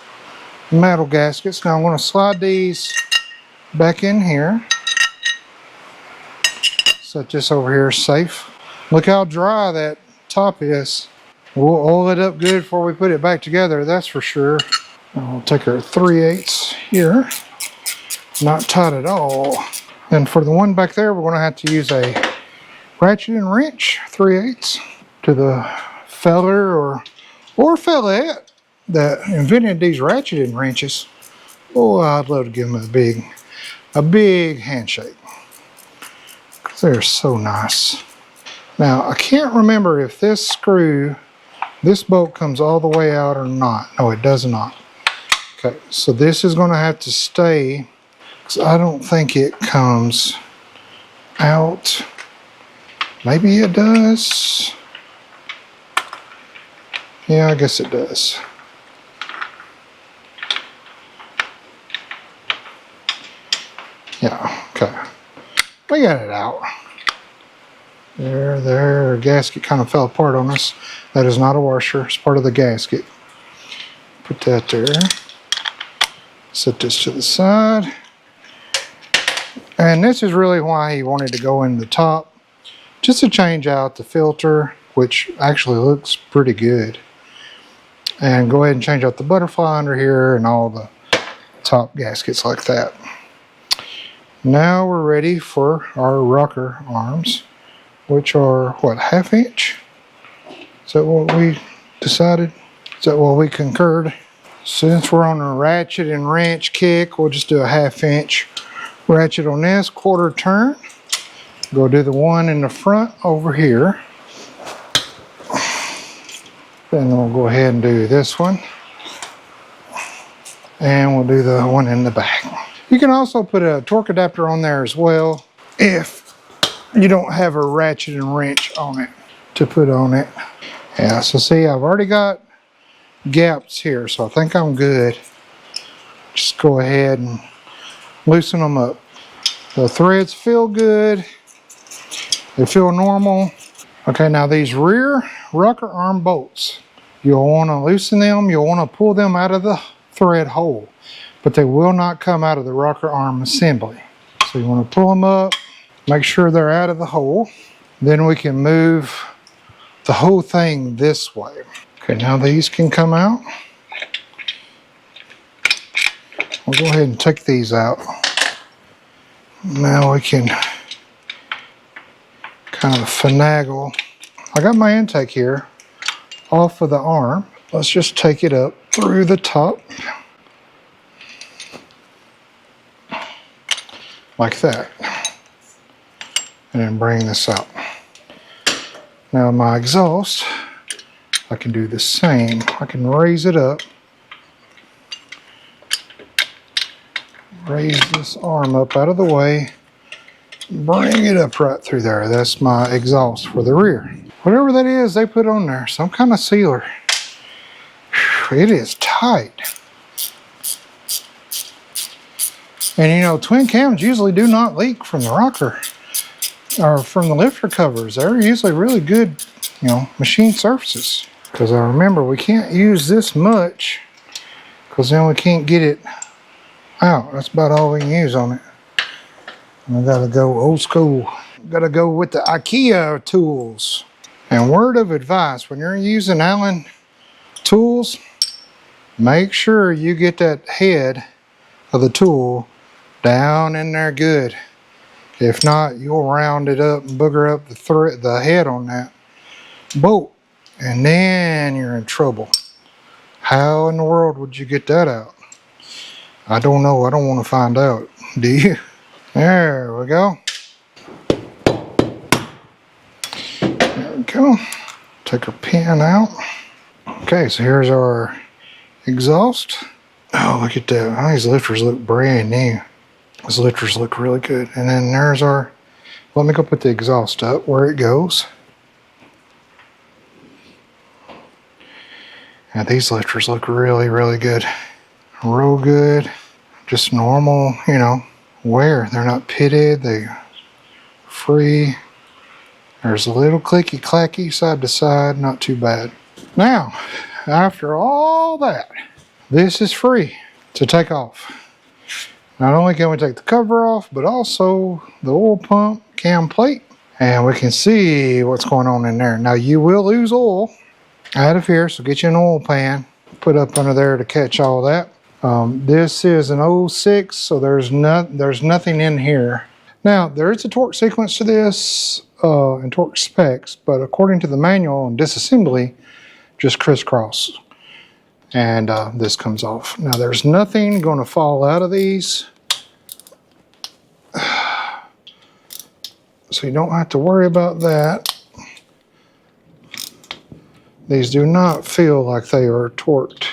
A: metal gaskets. Now I'm going to slide these back in here. Set this over here safe. Look how dry that top is. We'll oil it up good before we put it back together, that's for sure. We'll take our 3/8 here. Not tight at all. And for the one back there, we're going to have to use a ratchet and wrench, 3/8, to the feller or fellette that invented these ratchet and wrenches. Oh, I'd love to give them a big handshake. They're so nice. Now, I can't remember if this bolt comes all the way out or not. No, it does not. Okay, so this is going to have to stay, because I don't think it comes out. Maybe it does. Yeah, I guess it does. Yeah, okay. We got it out. There, gasket kind of fell apart on us. That is not a washer, it's part of the gasket. Put that there. Set this to the side. And this is really why he wanted to go in the top, just to change out the filter, which actually looks pretty good. And go ahead and change out the butterfly under here and all the top gaskets like that. Now we're ready for our rocker arms, which are, what, 1/2 inch? Is that what we decided? Is that what we concurred? Since we're on a ratchet and wrench kick, we'll just do a 1/2 inch ratchet on this, 1/4 turn. Go do the one in the front over here. Then we'll go ahead and do this one. And we'll do the one in the back. You can also put a torque adapter on there as well if you don't have a ratchet and wrench on it to put on it. Yeah, so see, I've already got gaps here, so I think I'm good. Just go ahead and loosen them up. The threads feel good. They feel normal. Okay, now these rear rocker arm bolts, you'll want to loosen them. You'll want to pull them out of the thread hole, but they will not come out of the rocker arm assembly. So you want to pull them up, make sure they're out of the hole. Then we can move the whole thing this way. Okay, now these can come out. We'll go ahead and take these out. Now we can kind of finagle. I got my intake here off of the arm. Let's just take it up through the top. Like that. And then bring this out. Now my exhaust, I can do the same. I can raise it up. Raise this arm up out of the way. Bring it up right through there. That's my exhaust for the rear. Whatever that is they put on there, some kind of sealer. It is tight. And you know, twin cams usually do not leak from the rocker or from the lifter covers. They're usually really good, you know, machine surfaces. Because I remember we can't use this much because then we can't get it out. That's about all we can use on it. And I gotta go old school. Gotta go with the IKEA tools. And word of advice, when you're using Allen tools, make sure you get that head of the tool down in there good. If not, you'll round it up and booger up the head on that bolt, and then you're in trouble. How in the world would you get that out? I don't know. I don't want to find out. Do you? There we go. There we go. Take our pin out. Okay, so here's our exhaust. Oh, look at that. Oh, these lifters look brand new. These lifters look really good. And then there's our, let me go put the exhaust up where it goes. And these lifters look really, really good. Real good. Just normal, you know, wear. They're not pitted. They're free. There's a little clicky clacky side to side. Not too bad. Now, after all that, this is free to take off. Not only can we take the cover off, but also the oil pump cam plate. And we can see what's going on in there. Now you will lose oil out of here, so get you an oil pan, put up under there to catch all that. This is an 06, so there's nothing in here. Now there is a torque sequence to this and torque specs, but according to the manual on disassembly, just crisscross. And this comes off. Now there's nothing going to fall out of these, so you don't have to worry about that. These do not feel like they are torqued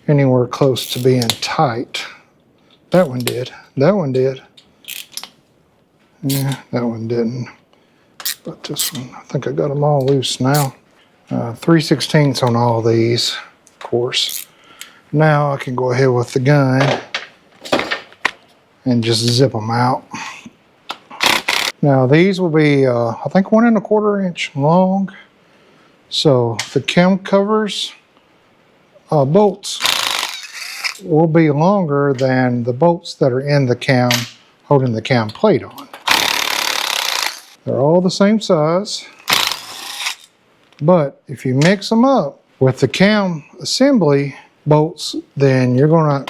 A: anywhere close to being tight. That one did. That one did. Yeah, that one didn't. But this one, I think I got them all loose now. 3/16 on all these. Course. Now I can go ahead with the gun and just zip them out. Now these will be I think 1 1/4 inch long. So the cam covers bolts will be longer than the bolts that are in the cam holding the cam plate on. They're all the same size, but if you mix them up with the cam assembly bolts, then you're gonna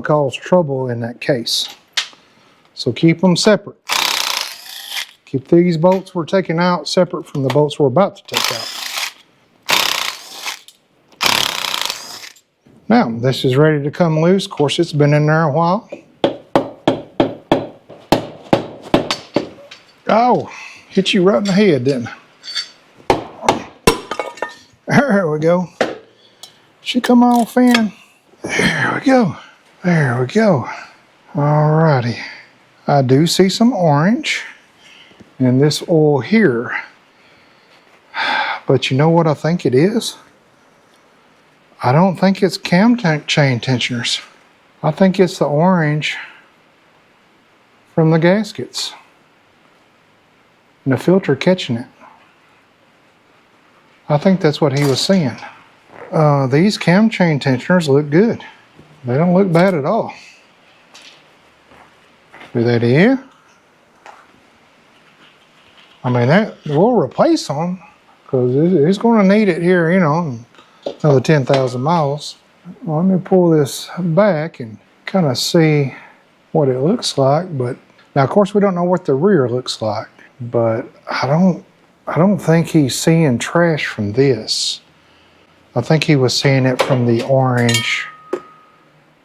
A: cause trouble in that case. So keep them separate. Keep these bolts we're taking out separate from the bolts we're about to take out. Now, this is ready to come loose. Of course, it's been in there a while. Oh, hit you right in the head, didn't I? There we go. Should come off in. There we go. There we go. Alrighty. I do see some orange in this oil here. But you know what I think it is? I don't think it's cam chain tensioners. I think it's the orange from the gaskets. And the filter catching it. I think that's what he was seeing. These cam chain tensioners look good. They don't look bad at all. Do they to you? I mean, we'll replace them because it's going to need it here, you know, another 10,000 miles. Well, let me pull this back and kind of see what it looks like. But now, of course, we don't know what the rear looks like. But I don't think he's seeing trash from this. I think he was seeing it from the orange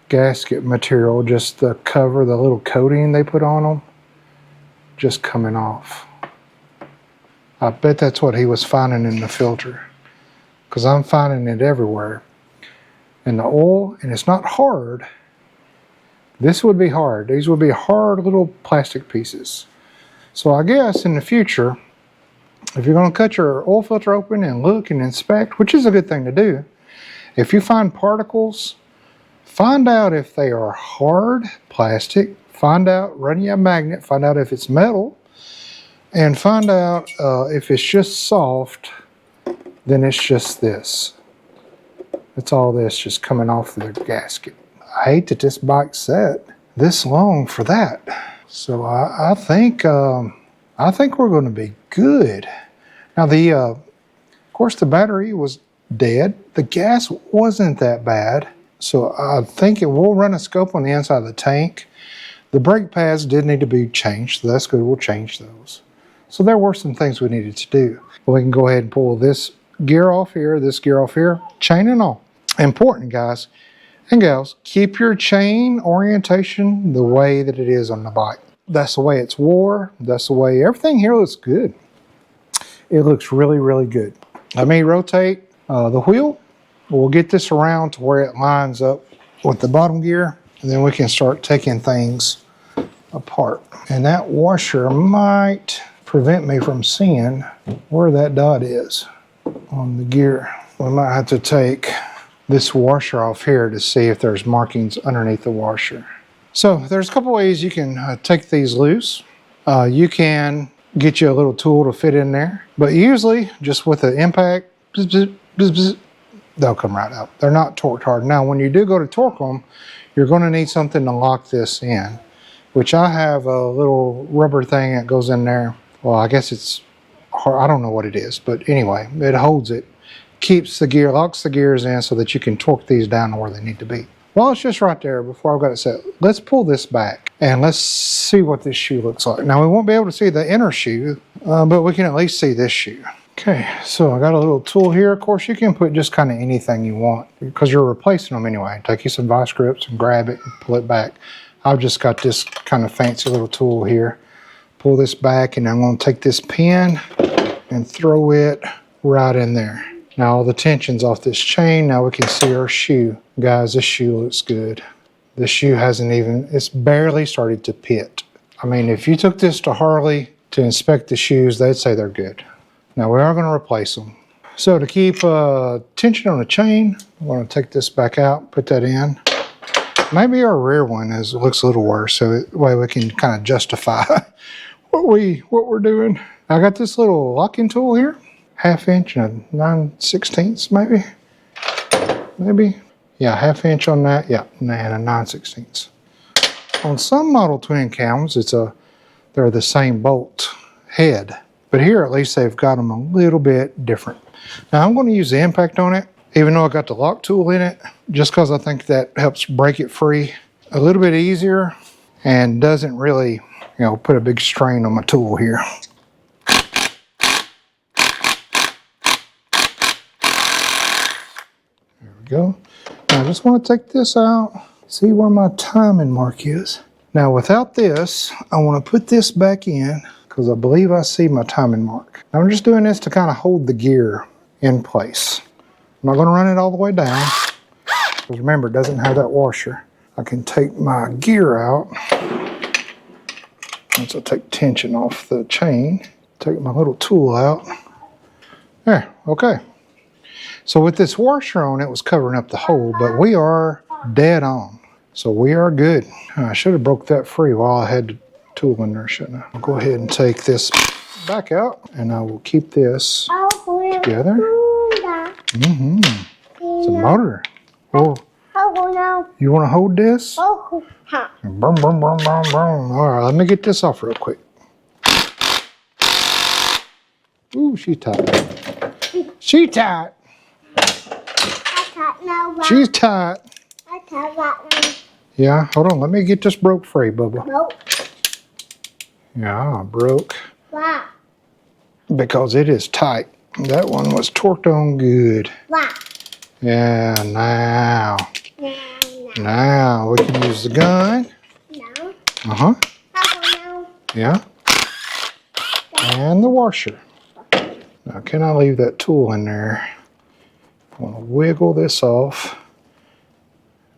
A: gasket material, just the cover, the little coating they put on them, just coming off. I bet that's what he was finding in the filter, because I'm finding it everywhere. And the oil, and it's not hard. This would be hard. These would be hard little plastic pieces. So I guess in the future, if you're going to cut your oil filter open and look and inspect, which is a good thing to do, if you find particles, find out if they are hard plastic, find out, run you a magnet, find out if it's metal, and find out if it's just soft, then it's just this. It's all this just coming off the gasket. I hate that this bike sat this long for that. So I think we're going to be good. Now of course the battery was dead. The gas wasn't that bad. So I think it will run a scope on the inside of the tank. The brake pads did need to be changed. So that's good. We'll change those. So there were some things we needed to do. We can go ahead and pull this gear off here, this gear off here, chain and all. Important, guys and gals, keep your chain orientation the way that it is on the bike. That's the way it's wore. That's the way everything here looks good. It looks really, really good. Let me rotate the wheel. We'll get this around to where it lines up with the bottom gear, and then we can start taking things apart. And that washer might prevent me from seeing where that dot is on the gear. We might have to take this washer off here to see if there's markings underneath the washer. So there's a couple ways you can take these loose. You can get you a little tool to fit in there, but usually just with the impact, they'll come right out. They're not torqued hard. Now, when you do go to torque them, you're going to need something to lock this in, which I have a little rubber thing that goes in there. Well, I guess it's hard. I don't know what it is, but anyway, it holds it, keeps the gear, locks the gears in so that you can torque these down to where they need to be. Well, it's just right there before I've got it set. Let's pull this back and let's see what this shoe looks like. Now, we won't be able to see the inner shoe, but we can at least see this shoe. Okay, so I got a little tool here. Of course, you can put just kind of anything you want because you're replacing them anyway. Take you some vice grips and grab it and pull it back. I've just got this kind of fancy little tool here. Pull this back, and I'm going to take this pin and throw it right in there. Now all the tension's off this chain. Now we can see our shoe. Guys, this shoe looks good. This shoe hasn't even, it's barely started to pit. I mean, if you took this to Harley to inspect the shoes, they'd say they're good. Now we are going to replace them. So to keep tension on the chain, I'm going to take this back out, put that in. Maybe our rear one looks a little worse, so that way we can kind of justify what we're doing. I got this little locking tool here, 1/2 inch and 9/16 maybe. Yeah, 1/2 inch on that. Yeah, and a 9/16. On some model twin cams, they're the same bolt head, but here at least they've got them a little bit different. Now I'm going to use the impact on it, even though I got the lock tool in it, just because I think that helps break it free a little bit easier and doesn't really, put a big strain on my tool here. There we go. Now I just want to take this out, see where my timing mark is. Now without this, I want to put this back in because I believe I see my timing mark. Now I'm just doing this to kind of hold the gear in place. I'm not going to run it all the way down because remember, it doesn't have that washer. I can take my gear out. Once I take tension off the chain, take my little tool out. There, okay. So with this washer on, it was covering up the hole, but we are dead on. So we are good. I should have broke that free while I had the tool in there, shouldn't I? I'll go ahead and take this back out, and I will keep this together. Mm-hmm. It's a motor. Oh, you want to hold this? Brum, brum, brum, brum, brum. All right, let me get this off real quick. Ooh, she's tight. She's tight. She's tight. Yeah, hold on. Let me get this broke free, Bubba. Nope. Yeah, broke. Why? Because it is tight. That one was torqued on good. Why? Yeah, now. Now we can use the gun. No. Uh-huh. No. Yeah. And the washer. Now, can I leave that tool in there? I want to wiggle this off.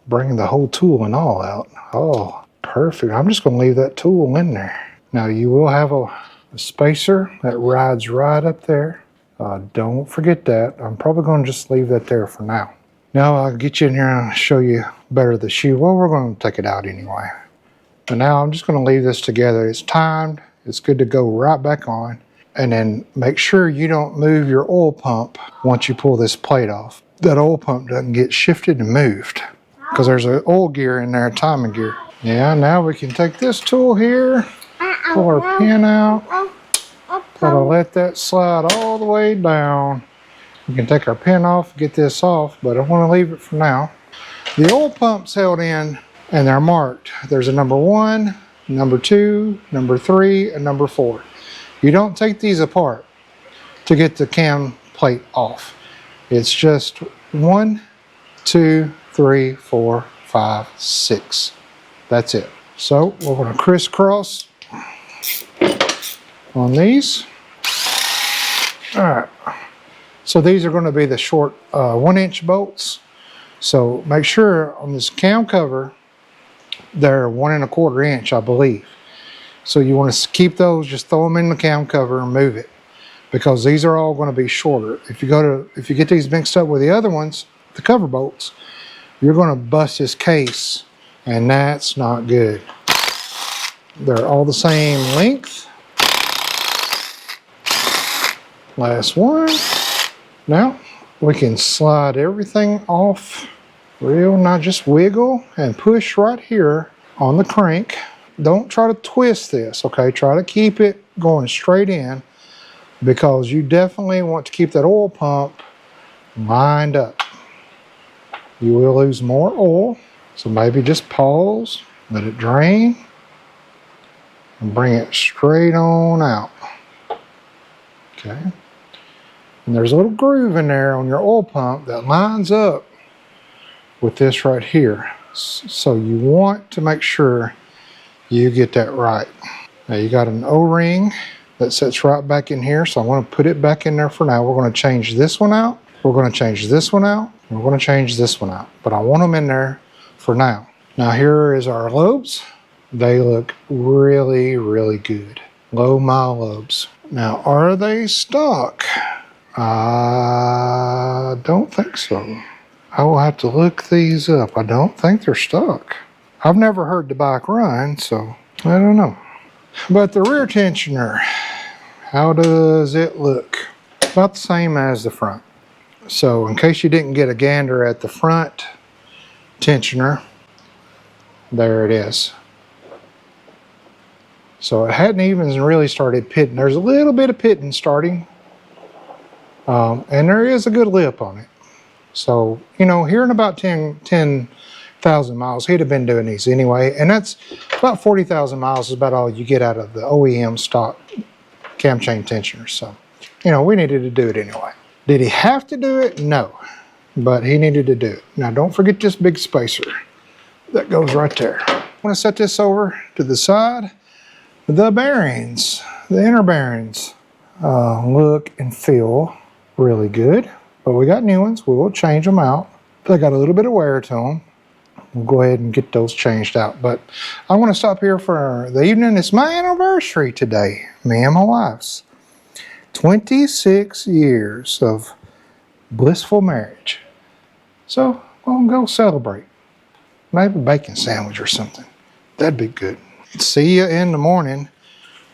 A: Bring the whole tool and all out. Oh, perfect. I'm just going to leave that tool in there. Now, you will have a spacer that rides right up there. Don't forget that. I'm probably going to just leave that there for now. Now I'll get you in here and show you better the shoe. Well, we're going to take it out anyway. But now I'm just going to leave this together. It's timed. It's good to go right back on. And then make sure you don't move your oil pump once you pull this plate off. That oil pump doesn't get shifted and moved because there's an oil gear in there, a timing gear. Yeah, now we can take this tool here, pull our pin out. Gotta let that slide all the way down. We can take our pin off, get this off, but I want to leave it for now. The oil pump's held in and they're marked. There's a number 1, number 2, number 3, and number 4. You don't take these apart to get the cam plate off. It's just 1, 2, 3, 4, 5, 6. That's it. So we're going to crisscross on these. All right. So these are going to be the short 1-inch bolts. So make sure on this cam cover, they're 1 1/4 inch, I believe. So you want to keep those, just throw them in the cam cover and move it because these are all going to be shorter. If you get these mixed up with the other ones, the cover bolts, you're going to bust this case and that's not good. They're all the same length. Last one. Now we can slide everything off real, not just wiggle and push right here on the crank. Don't try to twist this, okay? Try to keep it going straight in because you definitely want to keep that oil pump lined up. You will lose more oil, so maybe just pause, let it drain, and bring it straight on out. Okay. And there's a little groove in there on your oil pump that lines up with this right here. So you want to make sure you get that right. Now you got an O-ring that sits right back in here, so I want to put it back in there for now. We're going to change this one out. We're going to change this one out. We're going to change this one out. But I want them in there for now. Now here is our lobes. They look really, really good. Low mile lobes. Now are they stock? I don't think so. I will have to look these up. I don't think they're stock. I've never heard the bike run, so I don't know. But the rear tensioner, how does it look? About the same as the front. So in case you didn't get a gander at the front tensioner, there it is. So it hadn't even really started pitting. There's a little bit of pitting starting. And there is a good lip on it. So, you know, here in about 10,000 miles, he'd have been doing these anyway. And that's about 40,000 miles is about all you get out of the OEM stock cam chain tensioners. So, you know, we needed to do it anyway. Did he have to do it? No. but he needed to do it. Now don't forget this big spacer that goes right there. I'm going to set this over to the side. The bearings, the inner bearings, look and feel really good, but we got new ones. We will change them out. They got a little bit of wear to them. We'll go ahead and get those changed out. But I want to stop here for the evening. It's my anniversary today, me and my wife's. 26 years of blissful marriage. So we'll go celebrate. Maybe a bacon sandwich or something. That'd be good. See you in the morning.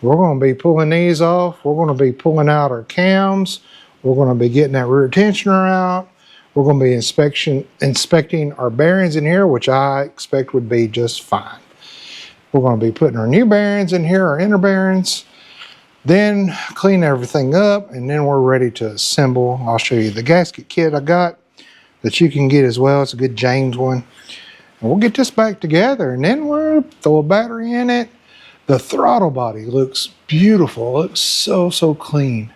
A: We're going to be pulling these off. We're going to be pulling out our cams. We're going to be getting that rear tensioner out. We're going to be inspecting our bearings in here, which I expect would be just fine. We're going to be putting our new bearings in here, our inner bearings, then clean everything up, and then we're ready to assemble. I'll show you the gasket kit I got that you can get as well. It's a good James one. And we'll get this back together, and then we'll throw a battery in it. The throttle body looks beautiful. It looks so, so clean.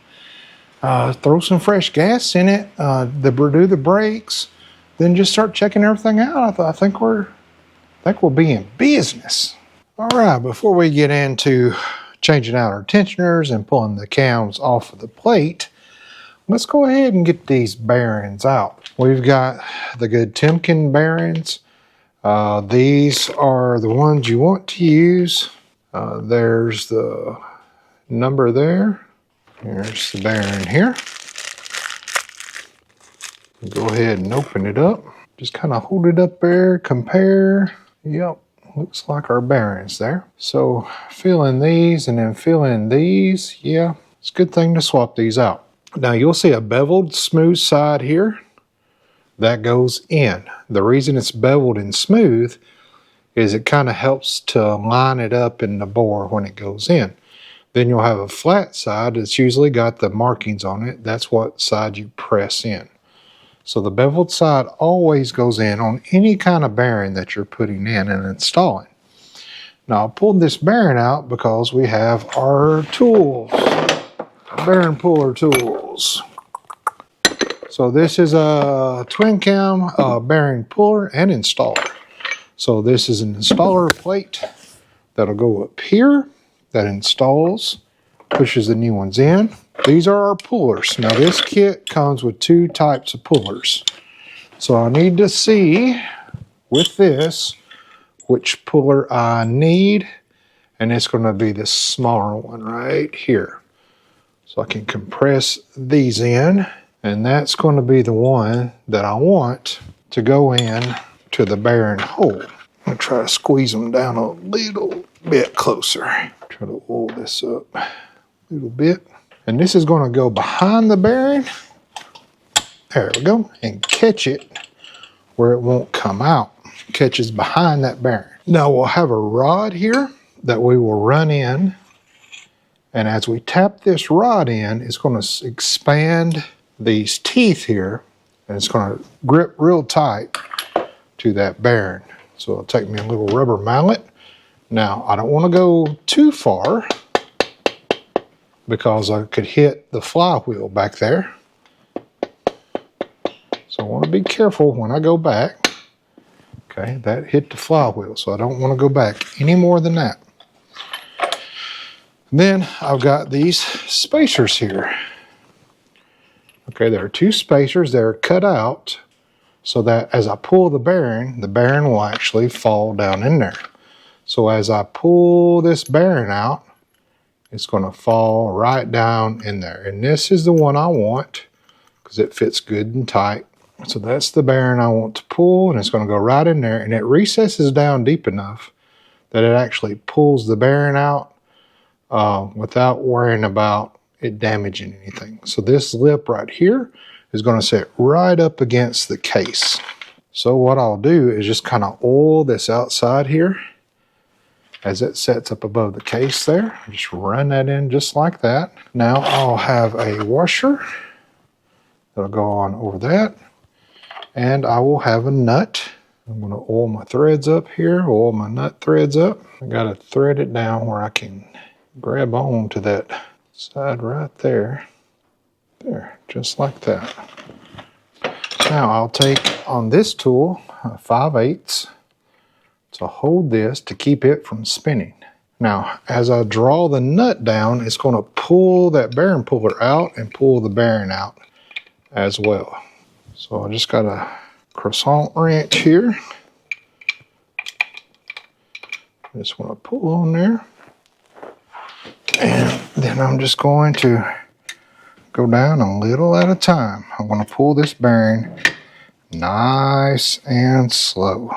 A: Throw some fresh gas in it, do the brakes, then just start checking everything out. I think we'll be in business. All right, before we get into changing out our tensioners and pulling the cams off of the plate, let's go ahead and get these bearings out. We've got the good Timken bearings. These are the ones you want to use. There's the number there. Here's the bearing here. Go ahead and open it up. Just kind of hold it up there, compare. Yep, looks like our bearings there. So filling these and then filling these, yeah, it's a good thing to swap these out. Now you'll see a beveled smooth side here. That goes in. The reason it's beveled and smooth is it kind of helps to line it up in the bore when it goes in. Then you'll have a flat side that's usually got the markings on it. That's what side you press in. So the beveled side always goes in on any kind of bearing that you're putting in and installing. Now I pulled this bearing out because we have our tools, bearing puller tools. So this is a twin cam bearing puller and installer. So this is an installer plate that'll go up here. That installs, pushes the new ones in. These are our pullers. Now this kit comes with two types of pullers. So I need to see with this which puller I need, and it's going to be this smaller one right here. So I can compress these in, and that's going to be the one that I want to go in to the bearing hole. I'm going to try to squeeze them down a little bit closer. Try to oil this up a little bit. And this is going to go behind the bearing. There we go. And catch it where it won't come out. Catches behind that bearing. Now we'll have a rod here that we will run in. And as we tap this rod in, it's going to expand these teeth here. And it's going to grip real tight to that bearing. So it'll take me a little rubber mallet. Now, I don't want to go too far because I could hit the flywheel back there. So I want to be careful when I go back. Okay, that hit the flywheel, so I don't want to go back any more than that. Then I've got these spacers here. Okay, there are two spacers that are cut out so that as I pull the bearing will actually fall down in there. So as I pull this bearing out, it's going to fall right down in there. And this is the one I want because it fits good and tight. So that's the bearing I want to pull, and it's going to go right in there. And it recesses down deep enough that it actually pulls the bearing out without worrying about it damaging anything. So this lip right here is going to sit right up against the case. So what I'll do is just kind of oil this outside here. As it sets up above the case there, just run that in just like that. Now I'll have a washer that'll go on over that, and I will have a nut. I'm going to oil my threads up here, oil my nut threads up. I got to thread it down where I can grab on to that side right there. There, just like that. Now I'll take on this tool 5/8 to hold this to keep it from spinning. Now, as I draw the nut down, it's going to pull that bearing puller out and pull the bearing out as well. So I just got a croissant wrench here. Just want to pull on there. And then I'm just going to go down a little at a time. I'm going to pull this bearing nice and slow.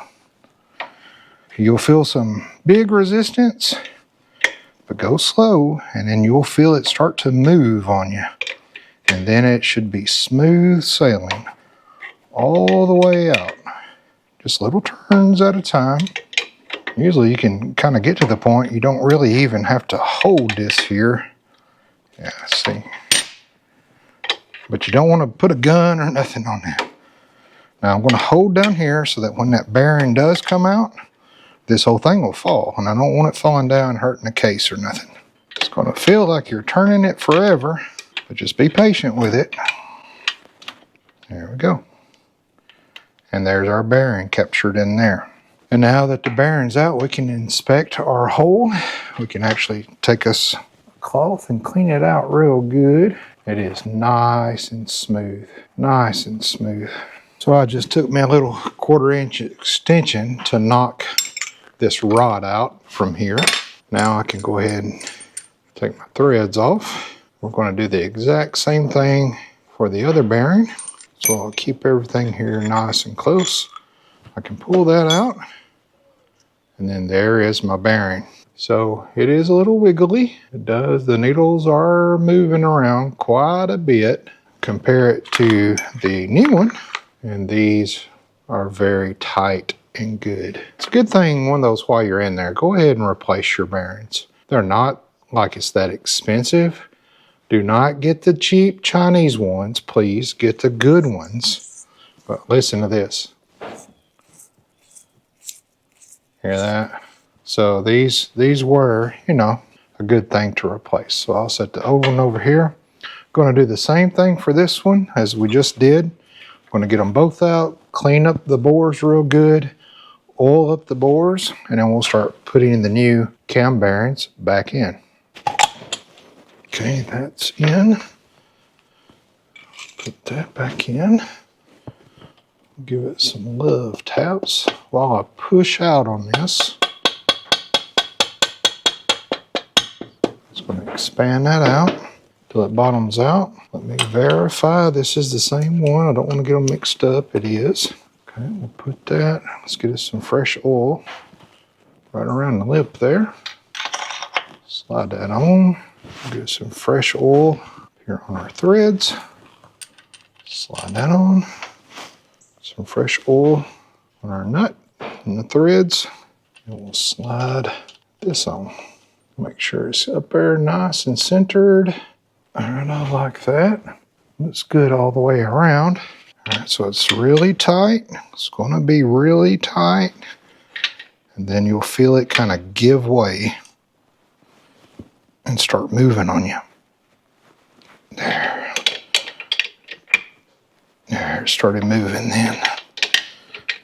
A: You'll feel some big resistance, but go slow, and then you'll feel it start to move on you. And then it should be smooth sailing all the way out. Just little turns at a time. Usually you can kind of get to the point you don't really even have to hold this here. Yeah, see. But you don't want to put a gun or nothing on that. Now I'm going to hold down here so that when that bearing does come out, this whole thing will fall. And I don't want it falling down and hurting the case or nothing. It's going to feel like you're turning it forever, but just be patient with it. There we go. And there's our bearing captured in there. And now that the bearing's out, we can inspect our hole. We can actually take us a cloth and clean it out real good. It is nice and smooth, nice and smooth. So I just took me a little 1/4-inch extension to knock this rod out from here. Now I can go ahead and take my threads off. We're going to do the exact same thing for the other bearing. So I'll keep everything here nice and close. I can pull that out. And then there is my bearing. So it is a little wiggly. It does. The needles are moving around quite a bit. Compare it to the new one. And these are very tight and good. It's a good thing one of those while you're in there, go ahead and replace your bearings. They're not like it's that expensive. Do not get the cheap Chinese ones, please. Get the good ones. But listen to this. Hear that? So these were, you know, a good thing to replace. So I'll set the old one over here. Going to do the same thing for this one as we just did. Going to get them both out, clean up the bores real good, oil up the bores, and then we'll start putting the new cam bearings back in. Okay, that's in. Put that back in. Give it some love taps while I push out on this. Just going to expand that out till it bottoms out. Let me verify this is the same one. I don't want to get them mixed up. It is. Okay, we'll put that. Let's get us some fresh oil right around the lip there. Slide that on. Get some fresh oil here on our threads. Slide that on. Some fresh oil on our nut and the threads. And we'll slide this on. Make sure it's up there nice and centered. All right, I like that. Looks good all the way around. All right, so it's really tight. It's going to be really tight. And then you'll feel it kind of give way and start moving on you. There. There, it started moving then.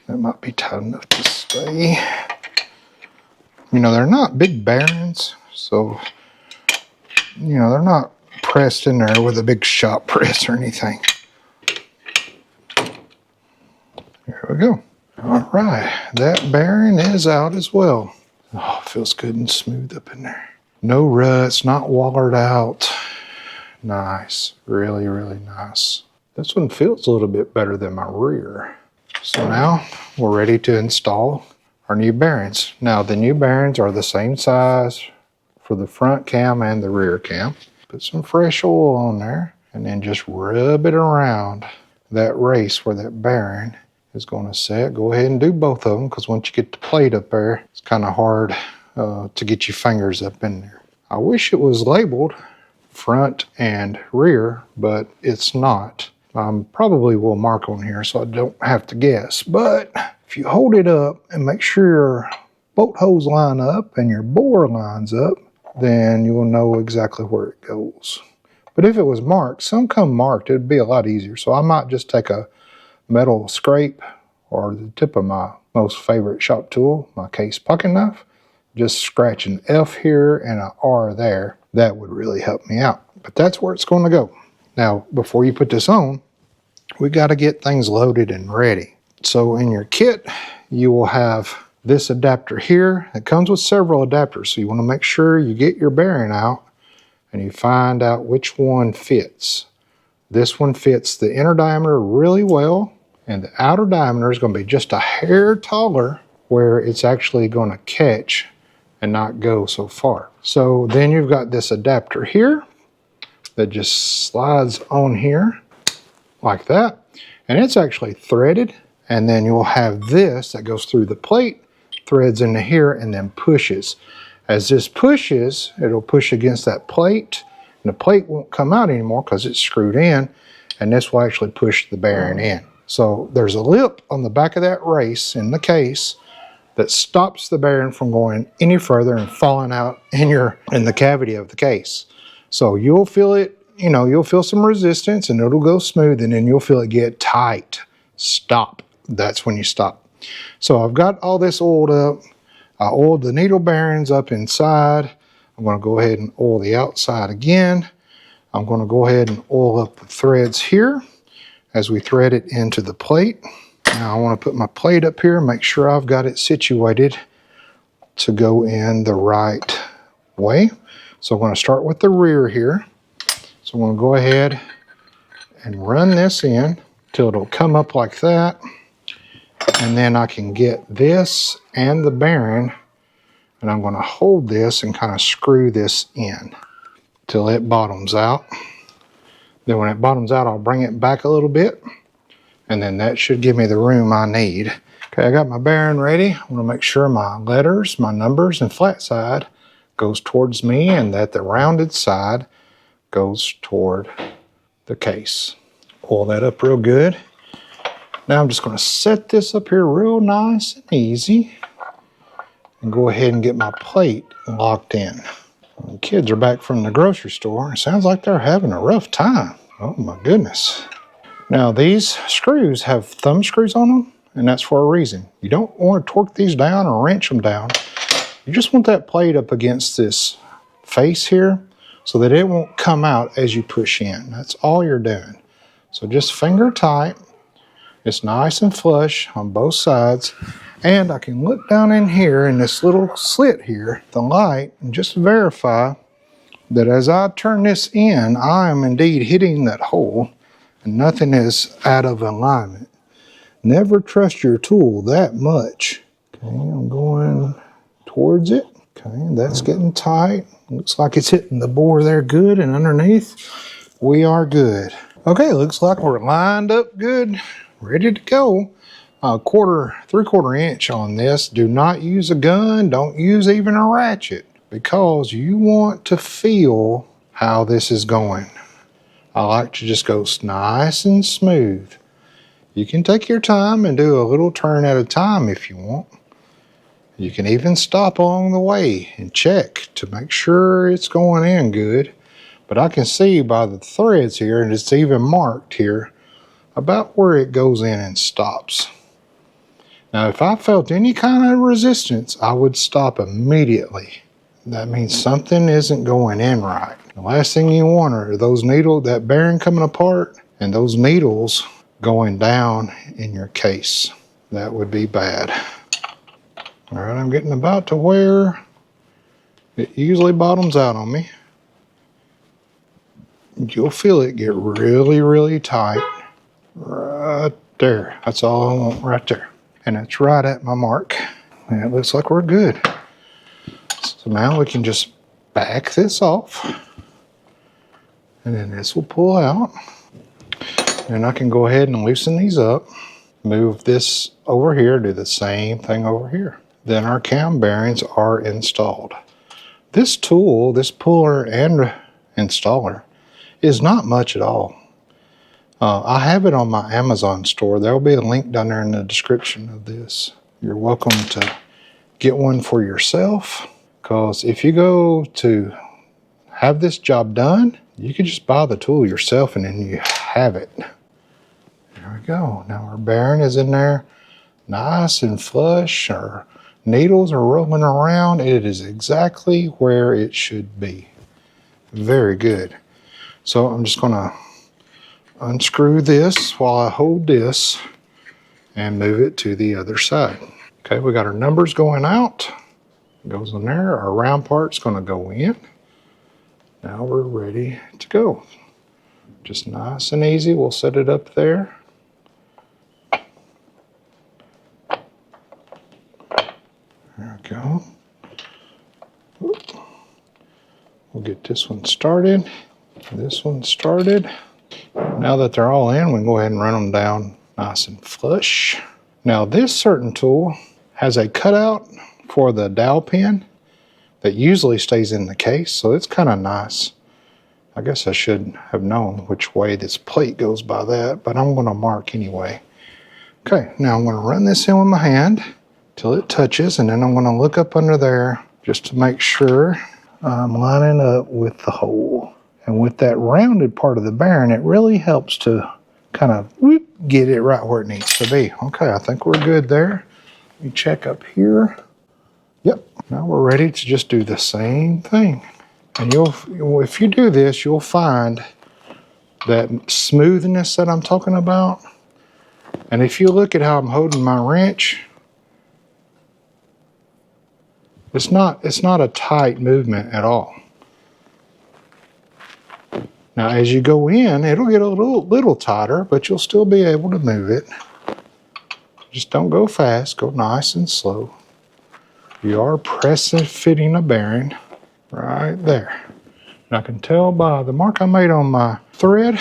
A: That might be tight enough to stay. You know, they're not big bearings, so, you know, they're not pressed in there with a big shop press or anything. Here we go. All right, that bearing is out as well. Oh, it feels good and smooth up in there. No ruts, not watered out. Nice, really, really nice. This one feels a little bit better than my rear. So now we're ready to install our new bearings. Now the new bearings are the same size for the front cam and the rear cam. Put some fresh oil on there and then just rub it around that race where that bearing is going to set. Go ahead and do both of them because once you get the plate up there, it's kind of hard to get your fingers up in there. I wish it was labeled front and rear, but it's not. Probably will mark on here so I don't have to guess. But if you hold it up and make sure your bolt holes line up and your bore lines up, then you will know exactly where it goes. But if it was marked, some come marked, it'd be a lot easier. So I might just take a metal scrape or the tip of my most favorite shop tool, my case pocket knife, just scratch an F here and an R there. That would really help me out. But that's where it's going to go. Now, before you put this on, we got to get things loaded and ready. So in your kit, you will have this adapter here. It comes with several adapters, so you want to make sure you get your bearing out and you find out which one fits. This one fits the inner diameter really well, and the outer diameter is going to be just a hair taller where it's actually going to catch and not go so far. So then you've got this adapter here that just slides on here like that, and it's actually threaded. And then you'll have this that goes through the plate, threads into here, and then pushes. As this pushes, it'll push against that plate, and the plate won't come out anymore because it's screwed in, and this will actually push the bearing in. So there's a lip on the back of that race in the case that stops the bearing from going any further and falling out in the cavity of the case. So you'll feel it, you'll feel some resistance and it'll go smooth, and then you'll feel it get tight. Stop. That's when you stop. So I've got all this oiled up. I oiled the needle bearings up inside. I'm going to go ahead and oil the outside again. I'm going to go ahead and oil up the threads here as we thread it into the plate. Now I want to put my plate up here and make sure I've got it situated to go in the right way. So I'm going to start with the rear here. So I'm going to go ahead and run this in till it'll come up like that. And then I can get this and the bearing, and I'm going to hold this and kind of screw this in till it bottoms out. Then when it bottoms out, I'll bring it back a little bit, and then that should give me the room I need. Okay, I got my bearing ready. I want to make sure my letters, my numbers, and flat side goes towards me, and that the rounded side goes toward the case. Pull that up real good. Now I'm just going to set this up here real nice and easy and go ahead and get my plate locked in. The kids are back from the grocery store. It sounds like they're having a rough time. Oh my goodness. Now these screws have thumb screws on them, and that's for a reason. You don't want to torque these down or wrench them down. You just want that plate up against this face here so that it won't come out as you push in. That's all you're doing. So just finger tight. It's nice and flush on both sides. And I can look down in here in this little slit here, the light, and just verify that as I turn this in, I am indeed hitting that hole and nothing is out of alignment. Never trust your tool that much. Okay, I'm going towards it. Okay, that's getting tight. Looks like it's hitting the bore there good, and underneath we are good. Okay, looks like we're lined up good, ready to go. Three-quarter inch on this. Do not use a gun. Don't use even a ratchet, because you want to feel how this is going. I like to just go nice and smooth. You can take your time and do a little turn at a time if you want. You can even stop along the way and check to make sure it's going in good. But I can see by the threads here, and it's even marked here, about where it goes in and stops. Now, if I felt any kind of resistance, I would stop immediately. That means something isn't going in right. The last thing you want are those needles, that bearing coming apart, and those needles going down in your case. That would be bad. All right, I'm getting about to where it usually bottoms out on me. You'll feel it get really, really tight. Right there. That's all I want right there. And it's right at my mark. And it looks like we're good. So now we can just back this off. And then this will pull out. And I can go ahead and loosen these up. Move this over here. Do the same thing over here. Then our cam bearings are installed. This tool, this puller and installer, is not much at all. I have it on my Amazon store. There will be a link down there in the description of this. You're welcome to get one for yourself, because if you go to have this job done, you can just buy the tool yourself and then you have it. There we go. Now our bearing is in there nice and flush. Our needles are rolling around. It is exactly where it should be. Very good. So I'm just going to unscrew this while I hold this and move it to the other side. Okay, we got our numbers going out. It goes in there. Our round part's going to go in. Now we're ready to go. Just nice and easy. We'll set it up there. There we go. We'll get this one started. This one started. Now that they're all in, we can go ahead and run them down nice and flush. Now this certain tool has a cutout for the dowel pin that usually stays in the case, so it's kind of nice. I guess I should have known which way this plate goes by that, but I'm going to mark anyway. Okay, now I'm going to run this in with my hand till it touches, and then I'm going to look up under there just to make sure I'm lining up with the hole. And with that rounded part of the bearing, it really helps to kind of get it right where it needs to be. Okay, I think we're good there. Let me check up here. Yep, now we're ready to just do the same thing. And if you do this, you'll find that smoothness that I'm talking about. And if you look at how I'm holding my wrench, it's not a tight movement at all. Now as you go in, it'll get a little tighter, but you'll still be able to move it. Just don't go fast, go nice and slow. You are pressing, fitting a bearing right there. And I can tell by the mark I made on my thread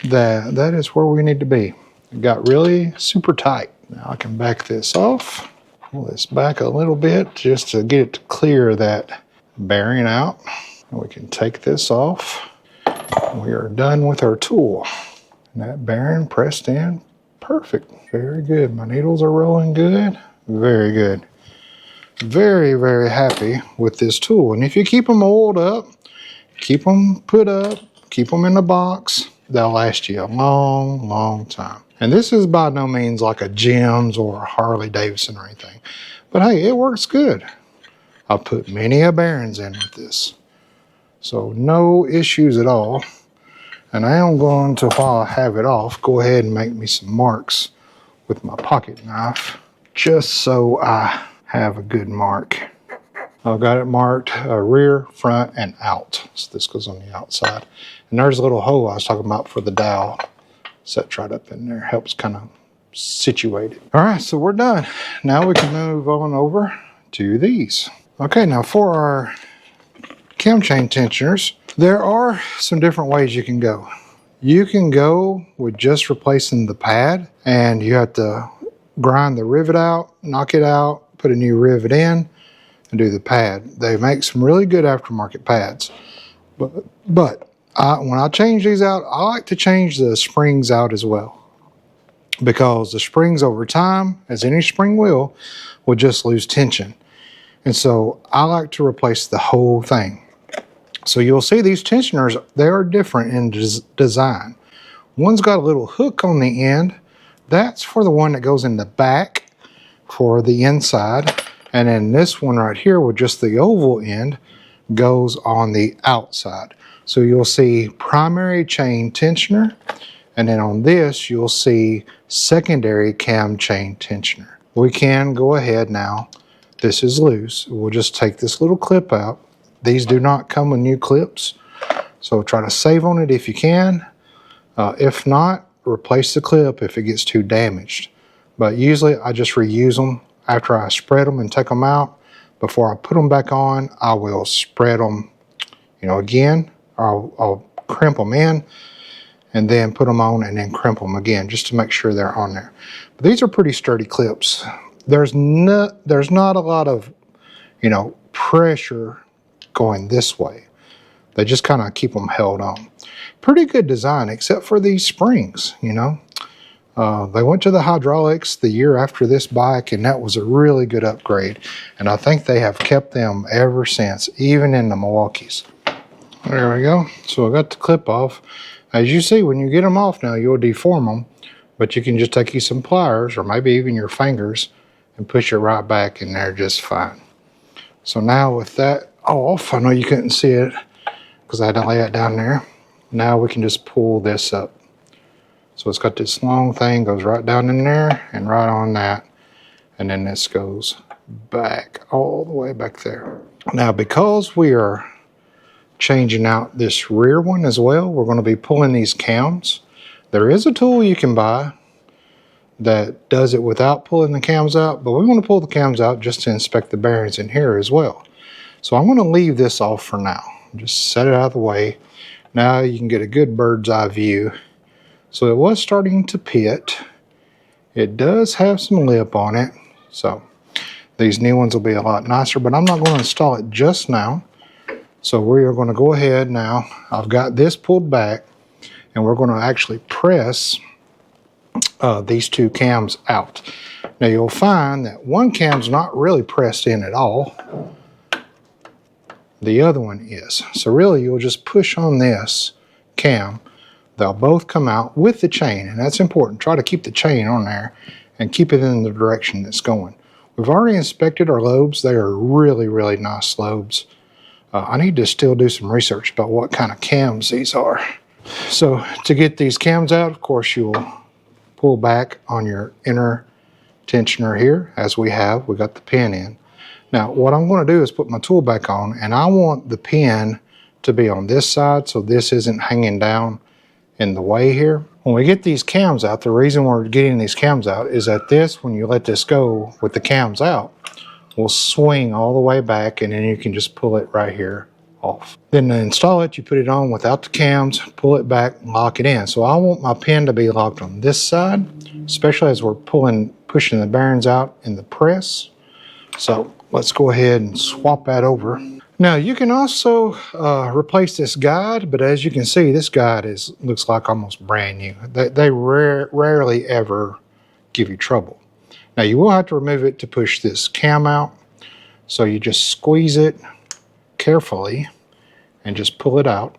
A: that that is where we need to be. It got really super tight. Now I can back this off. Pull this back a little bit just to get it to clear that bearing out. And we can take this off. We are done with our tool. And that bearing pressed in perfect. Very good. My needles are rolling good. Very good. Very, very happy with this tool. And if you keep them oiled up, keep them put up, keep them in the box, they'll last you a long, long time. And this is by no means like a Jim's or a Harley Davidson or anything. But hey, it works good. I've put many a bearings in with this. So no issues at all. And I am going to, while I have it off, go ahead and make me some marks with my pocket knife, just so I have a good mark. I've got it marked rear, front, and out. So this goes on the outside. And there's a little hole I was talking about for the dowel. Set right up in there. Helps kind of situate it. All right, so we're done. Now we can move on over to these. Okay, now for our cam chain tensioners, there are some different ways you can go. You can go with just replacing the pad, and you have to grind the rivet out, knock it out, put a new rivet in, and do the pad. They make some really good aftermarket pads. But when I change these out, I like to change the springs out as well. Because the springs over time, as any spring will just lose tension. And so I like to replace the whole thing. So you'll see these tensioners, they are different in design. One's got a little hook on the end. That's for the one that goes in the back for the inside. And then this one right here with just the oval end goes on the outside. So you'll see primary chain tensioner. And then on this, you'll see secondary cam chain tensioner. We can go ahead now. This is loose. We'll just take this little clip out. These do not come with new clips, so try to save on it if you can. If not, replace the clip if it gets too damaged. But usually I just reuse them after I spread them and take them out. Before I put them back on, I will spread them, again. I'll crimp them in and then put them on and then crimp them again just to make sure they're on there. But these are pretty sturdy clips. There's not a lot of, pressure going this way. They just kind of keep them held on. Pretty good design, except for these springs, They went to the hydraulics the year after this bike, and that was a really good upgrade. And I think they have kept them ever since, even in the Milwaukees. There we go. So I got the clip off. As you see, when you get them off now, you'll deform them. But you can just take you some pliers or maybe even your fingers and push it right back in there just fine. So now with that off, I know you couldn't see it because I had to lay it down there. Now we can just pull this up. So it's got this long thing, goes right down in there and right on that. And then this goes back, all the way back there. Now because we are changing out this rear one as well, we're going to be pulling these cams. There is a tool you can buy that does it without pulling the cams out, but we want to pull the cams out just to inspect the bearings in here as well. So I'm going to leave this off for now. Just set it out of the way. Now you can get a good bird's eye view. So it was starting to pit. It does have some lip on it, so these new ones will be a lot nicer, but I'm not going to install it just now. So we are going to go ahead now. I've got this pulled back, and we're going to actually press these two cams out. Now you'll find that one cam's not really pressed in at all. The other one is. So really you'll just push on this cam. They'll both come out with the chain, and that's important. Try to keep the chain on there and keep it in the direction it's going. We've already inspected our lobes. They are really, really nice lobes. I need to still do some research about what kind of cams these are. So to get these cams out, of course, you'll pull back on your inner tensioner here, as we have. We got the pin in. Now, what I'm going to do is put my tool back on, and I want the pin to be on this side so this isn't hanging down in the way here. When we get these cams out, the reason we're getting these cams out is that this, when you let this go with the cams out, will swing all the way back, and then you can just pull it right here off. Then to install it, you put it on without the cams, pull it back, and lock it in. So I want my pin to be locked on this side, especially as we're pushing the bearings out in the press. So let's go ahead and swap that over. Now you can also replace this guide, but as you can see, this guide looks like almost brand new. They rarely ever give you trouble. Now you will have to remove it to push this cam out. So you just squeeze it carefully and just pull it out.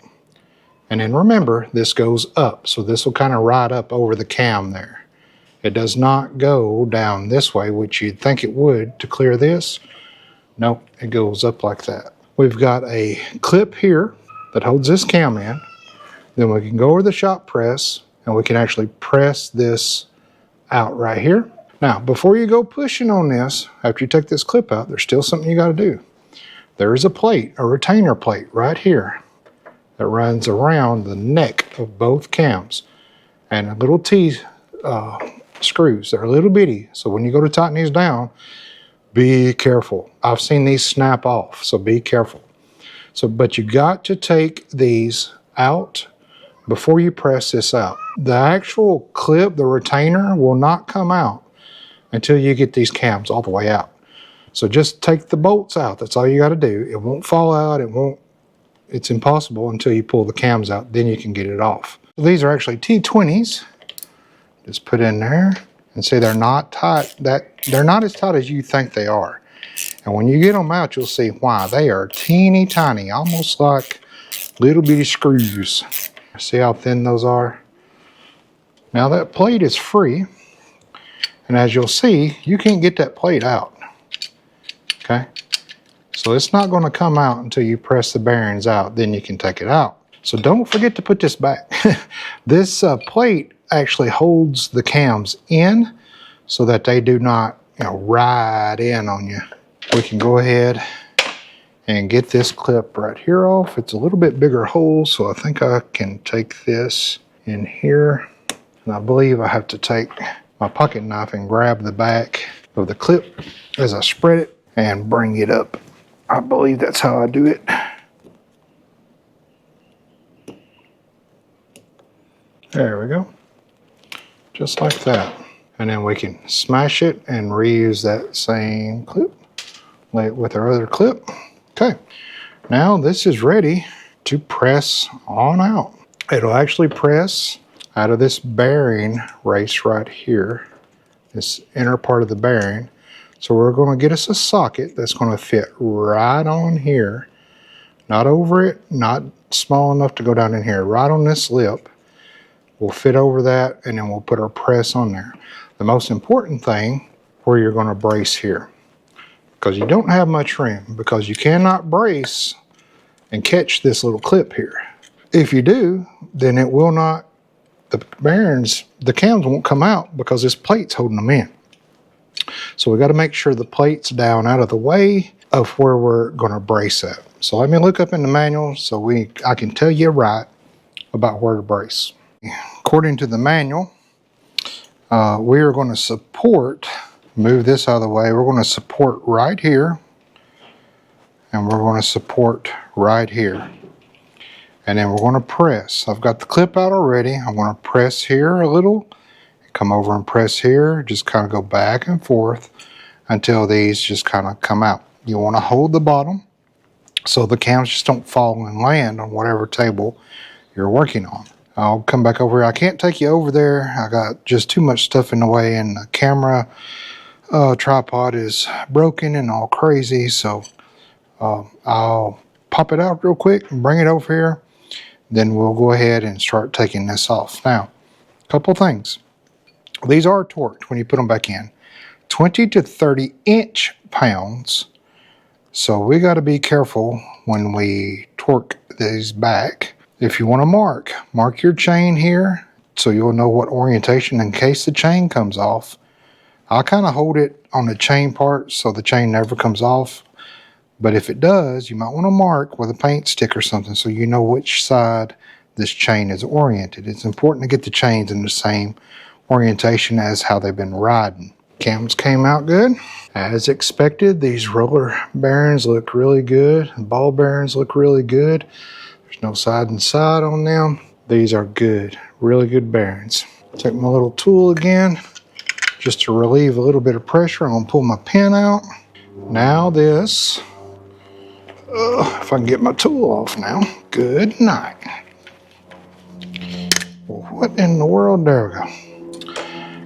A: And then remember, this goes up. So this will kind of ride up over the cam there. It does not go down this way, which you'd think it would to clear this. Nope, it goes up like that. We've got a clip here that holds this cam in. Then we can go over the shop press and we can actually press this out right here. Now, before you go pushing on this, after you take this clip out, there's still something you got to do. There is a plate, a retainer plate right here that runs around the neck of both cams. And a little T screws. They're a little bitty, so when you go to tighten these down, be careful. I've seen these snap off, so be careful. But you got to take these out before you press this out. The actual clip, the retainer, will not come out until you get these cams all the way out. So just take the bolts out. That's all you got to do. It won't fall out. It's impossible until you pull the cams out. Then you can get it off. These are actually T20s. Just put in there. And see, they're not tight. They're not as tight as you think they are. And when you get them out, you'll see why. They are teeny tiny, almost like little bitty screws. See how thin those are? Now that plate is free. And as you'll see, you can't get that plate out. Okay? So it's not going to come out until you press the bearings out. Then you can take it out. So don't forget to put this back. This plate actually holds the cams in so that they do not, ride in on you. We can go ahead and get this clip right here off. It's a little bit bigger hole, so I think I can take this in here. And I believe I have to take my pocket knife and grab the back of the clip as I spread it and bring it up. I believe that's how I do it. There we go. Just like that. And then we can smash it and reuse that same clip with our other clip. Okay, now this is ready to press on out. It'll actually press out of this bearing race right here, this inner part of the bearing. So we're going to get us a socket that's going to fit right on here, not over it, not small enough to go down in here, right on this lip. we'll fit over that, and then we'll put our press on there. The most important thing, where you're going to brace here, because you don't have much room, because you cannot brace and catch this little clip here. If you do, then it will not, the bearings, the cams won't come out because this plate's holding them in. So we got to make sure the plate's down out of the way of where we're going to brace at. So let me look up in the manual so I can tell you right about where to brace. According to the manual, we are going to support, move this out of the way, we're going to support right here, and we're going to support right here. And then we're going to press. I've got the clip out already. I'm going to press here a little, come over and press here, just kind of go back and forth until these just kind of come out. You want to hold the bottom so the cams just don't fall and land on whatever table you're working on. I'll come back over here. I can't take you over there. I got just too much stuff in the way, and the camera tripod is broken and all crazy, so I'll pop it out real quick and bring it over here. Then we'll go ahead and start taking this off. Now, a couple things. These are torqued when you put them back in. 20 to 30 inch-pounds. So we got to be careful when we torque these back. If you want to mark your chain here so you'll know what orientation in case the chain comes off. I'll kind of hold it on the chain part so the chain never comes off. But if it does, you might want to mark with a paint stick or something so you know which side this chain is oriented. It's important to get the chains in the same orientation as how they've been riding. Cams came out good. As expected, these roller bearings look really good. The ball bearings look really good. There's no side and side on them. These are good, really good bearings. Take my little tool again, just to relieve a little bit of pressure. I'm gonna pull my pin out. Now this, if I can get my tool off now. Good night. Well, what in the world? There we go.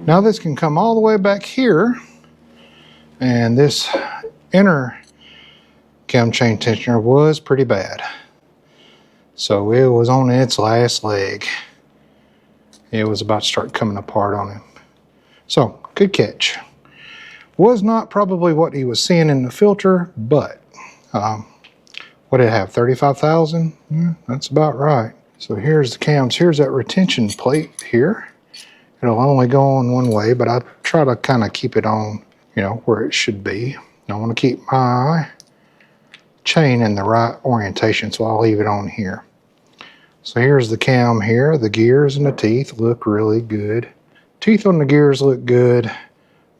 A: Now this can come all the way back here, and this inner cam chain tensioner was pretty bad. So it was on its last leg. It was about to start coming apart on him. So, good catch. Was not probably what he was seeing in the filter, but what did it have, 35,000? That's about right. So here's the cams. Here's that retention plate here. It'll only go on one way, but I try to kind of keep it on, where it should be. I want to keep my chain in the right orientation, so I'll leave it on here. So here's the cam here. The gears and the teeth look really good. Teeth on the gears look good.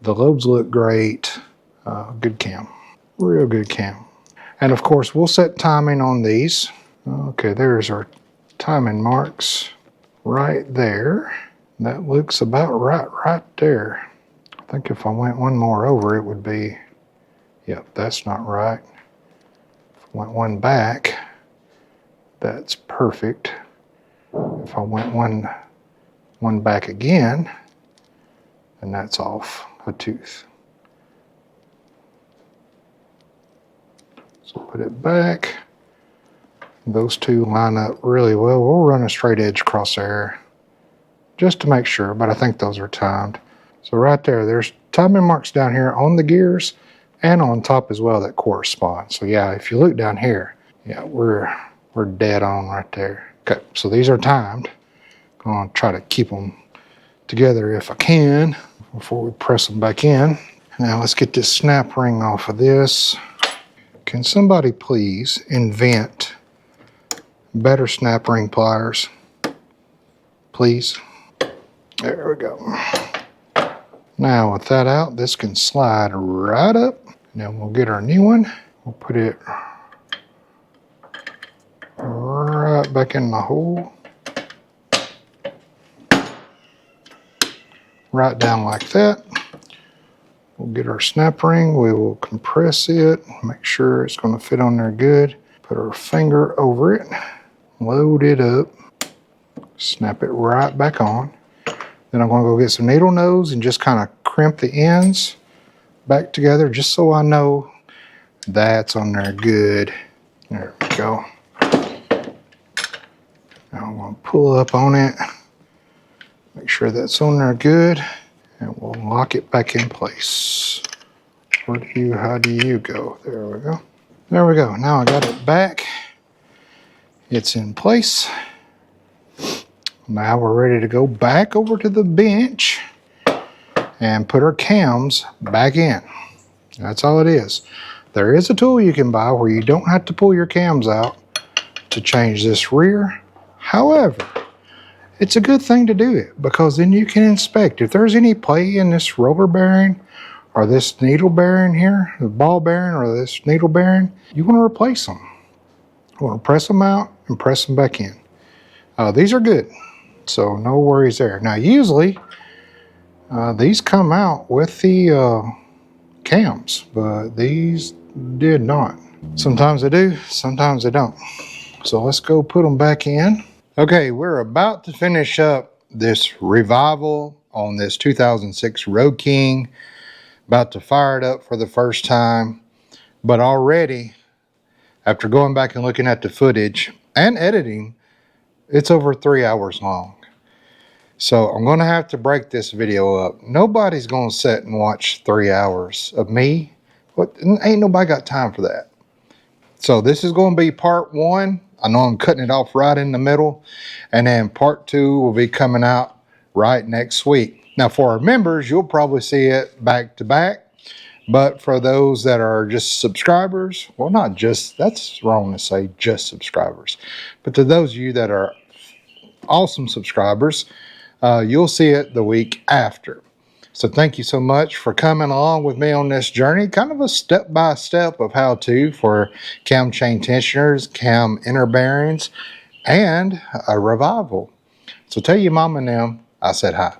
A: The lobes look great. Good cam. Real good cam. And of course, we'll set timing on these. Okay, there's our timing marks right there. That looks about right there. I think if I went one more over, it would be, yep, that's not right. If I went one back, that's perfect. If I went one back again, then that's off a tooth. So put it back. Those two line up really well. We'll run a straight edge across there just to make sure, but I think those are timed. So right there, there's timing marks down here on the gears and on top as well that correspond. So yeah, if you look down here, yeah, we're dead on right there. Okay, so these are timed. I'm gonna try to keep them together if I can before we press them back in. Now let's get this snap ring off of this. Can somebody please invent better snap ring pliers? Please. There we go. Now with that out, this can slide right up. Now we'll get our new one. We'll put it right back in the hole. Right down like that. We'll get our snap ring. We will compress it. Make sure it's going to fit on there good. Put our finger over it. Load it up. Snap it right back on. Then I'm going to go get some needle nose and just kind of crimp the ends back together just so I know that's on there good. There we go. Now I'm going to pull up on it sure that's on there good, and we'll lock it back in place. How do you go? There we go. There we go. Now I got it back. It's in place. Now we're ready to go back over to the bench and put our cams back in. That's all it is. There is a tool you can buy where you don't have to pull your cams out to change this rear. However, it's a good thing to do it because then you can inspect if there's any play in this roller bearing or this needle bearing here, the ball bearing or this needle bearing. You want to replace them. You want to press them out and press them back in. These are good, so no worries there. Now usually these come out with the cams, but these did not. Sometimes they do, sometimes they don't. So let's go put them back in. Okay, we're about to finish up this revival on this 2006 Road King. About to fire it up for the first time, but already after going back and looking at the footage and editing, it's over 3 hours long. So I'm going to have to break this video up. Nobody's going to sit and watch 3 hours of me. What? Ain't nobody got time for that. So this is going to be part 1. I know I'm cutting it off right in the middle. And then part 2 will be coming out right next week. Now for our members, you'll probably see it back to back. But for those that are just subscribers, well, not just, that's wrong to say just subscribers. But to those of you that are awesome subscribers, you'll see it the week after. So thank you so much for coming along with me on this journey. Kind of a step-by-step of how-to for cam chain tensioners, cam inner bearings, and a revival. So tell your mom and them I said hi.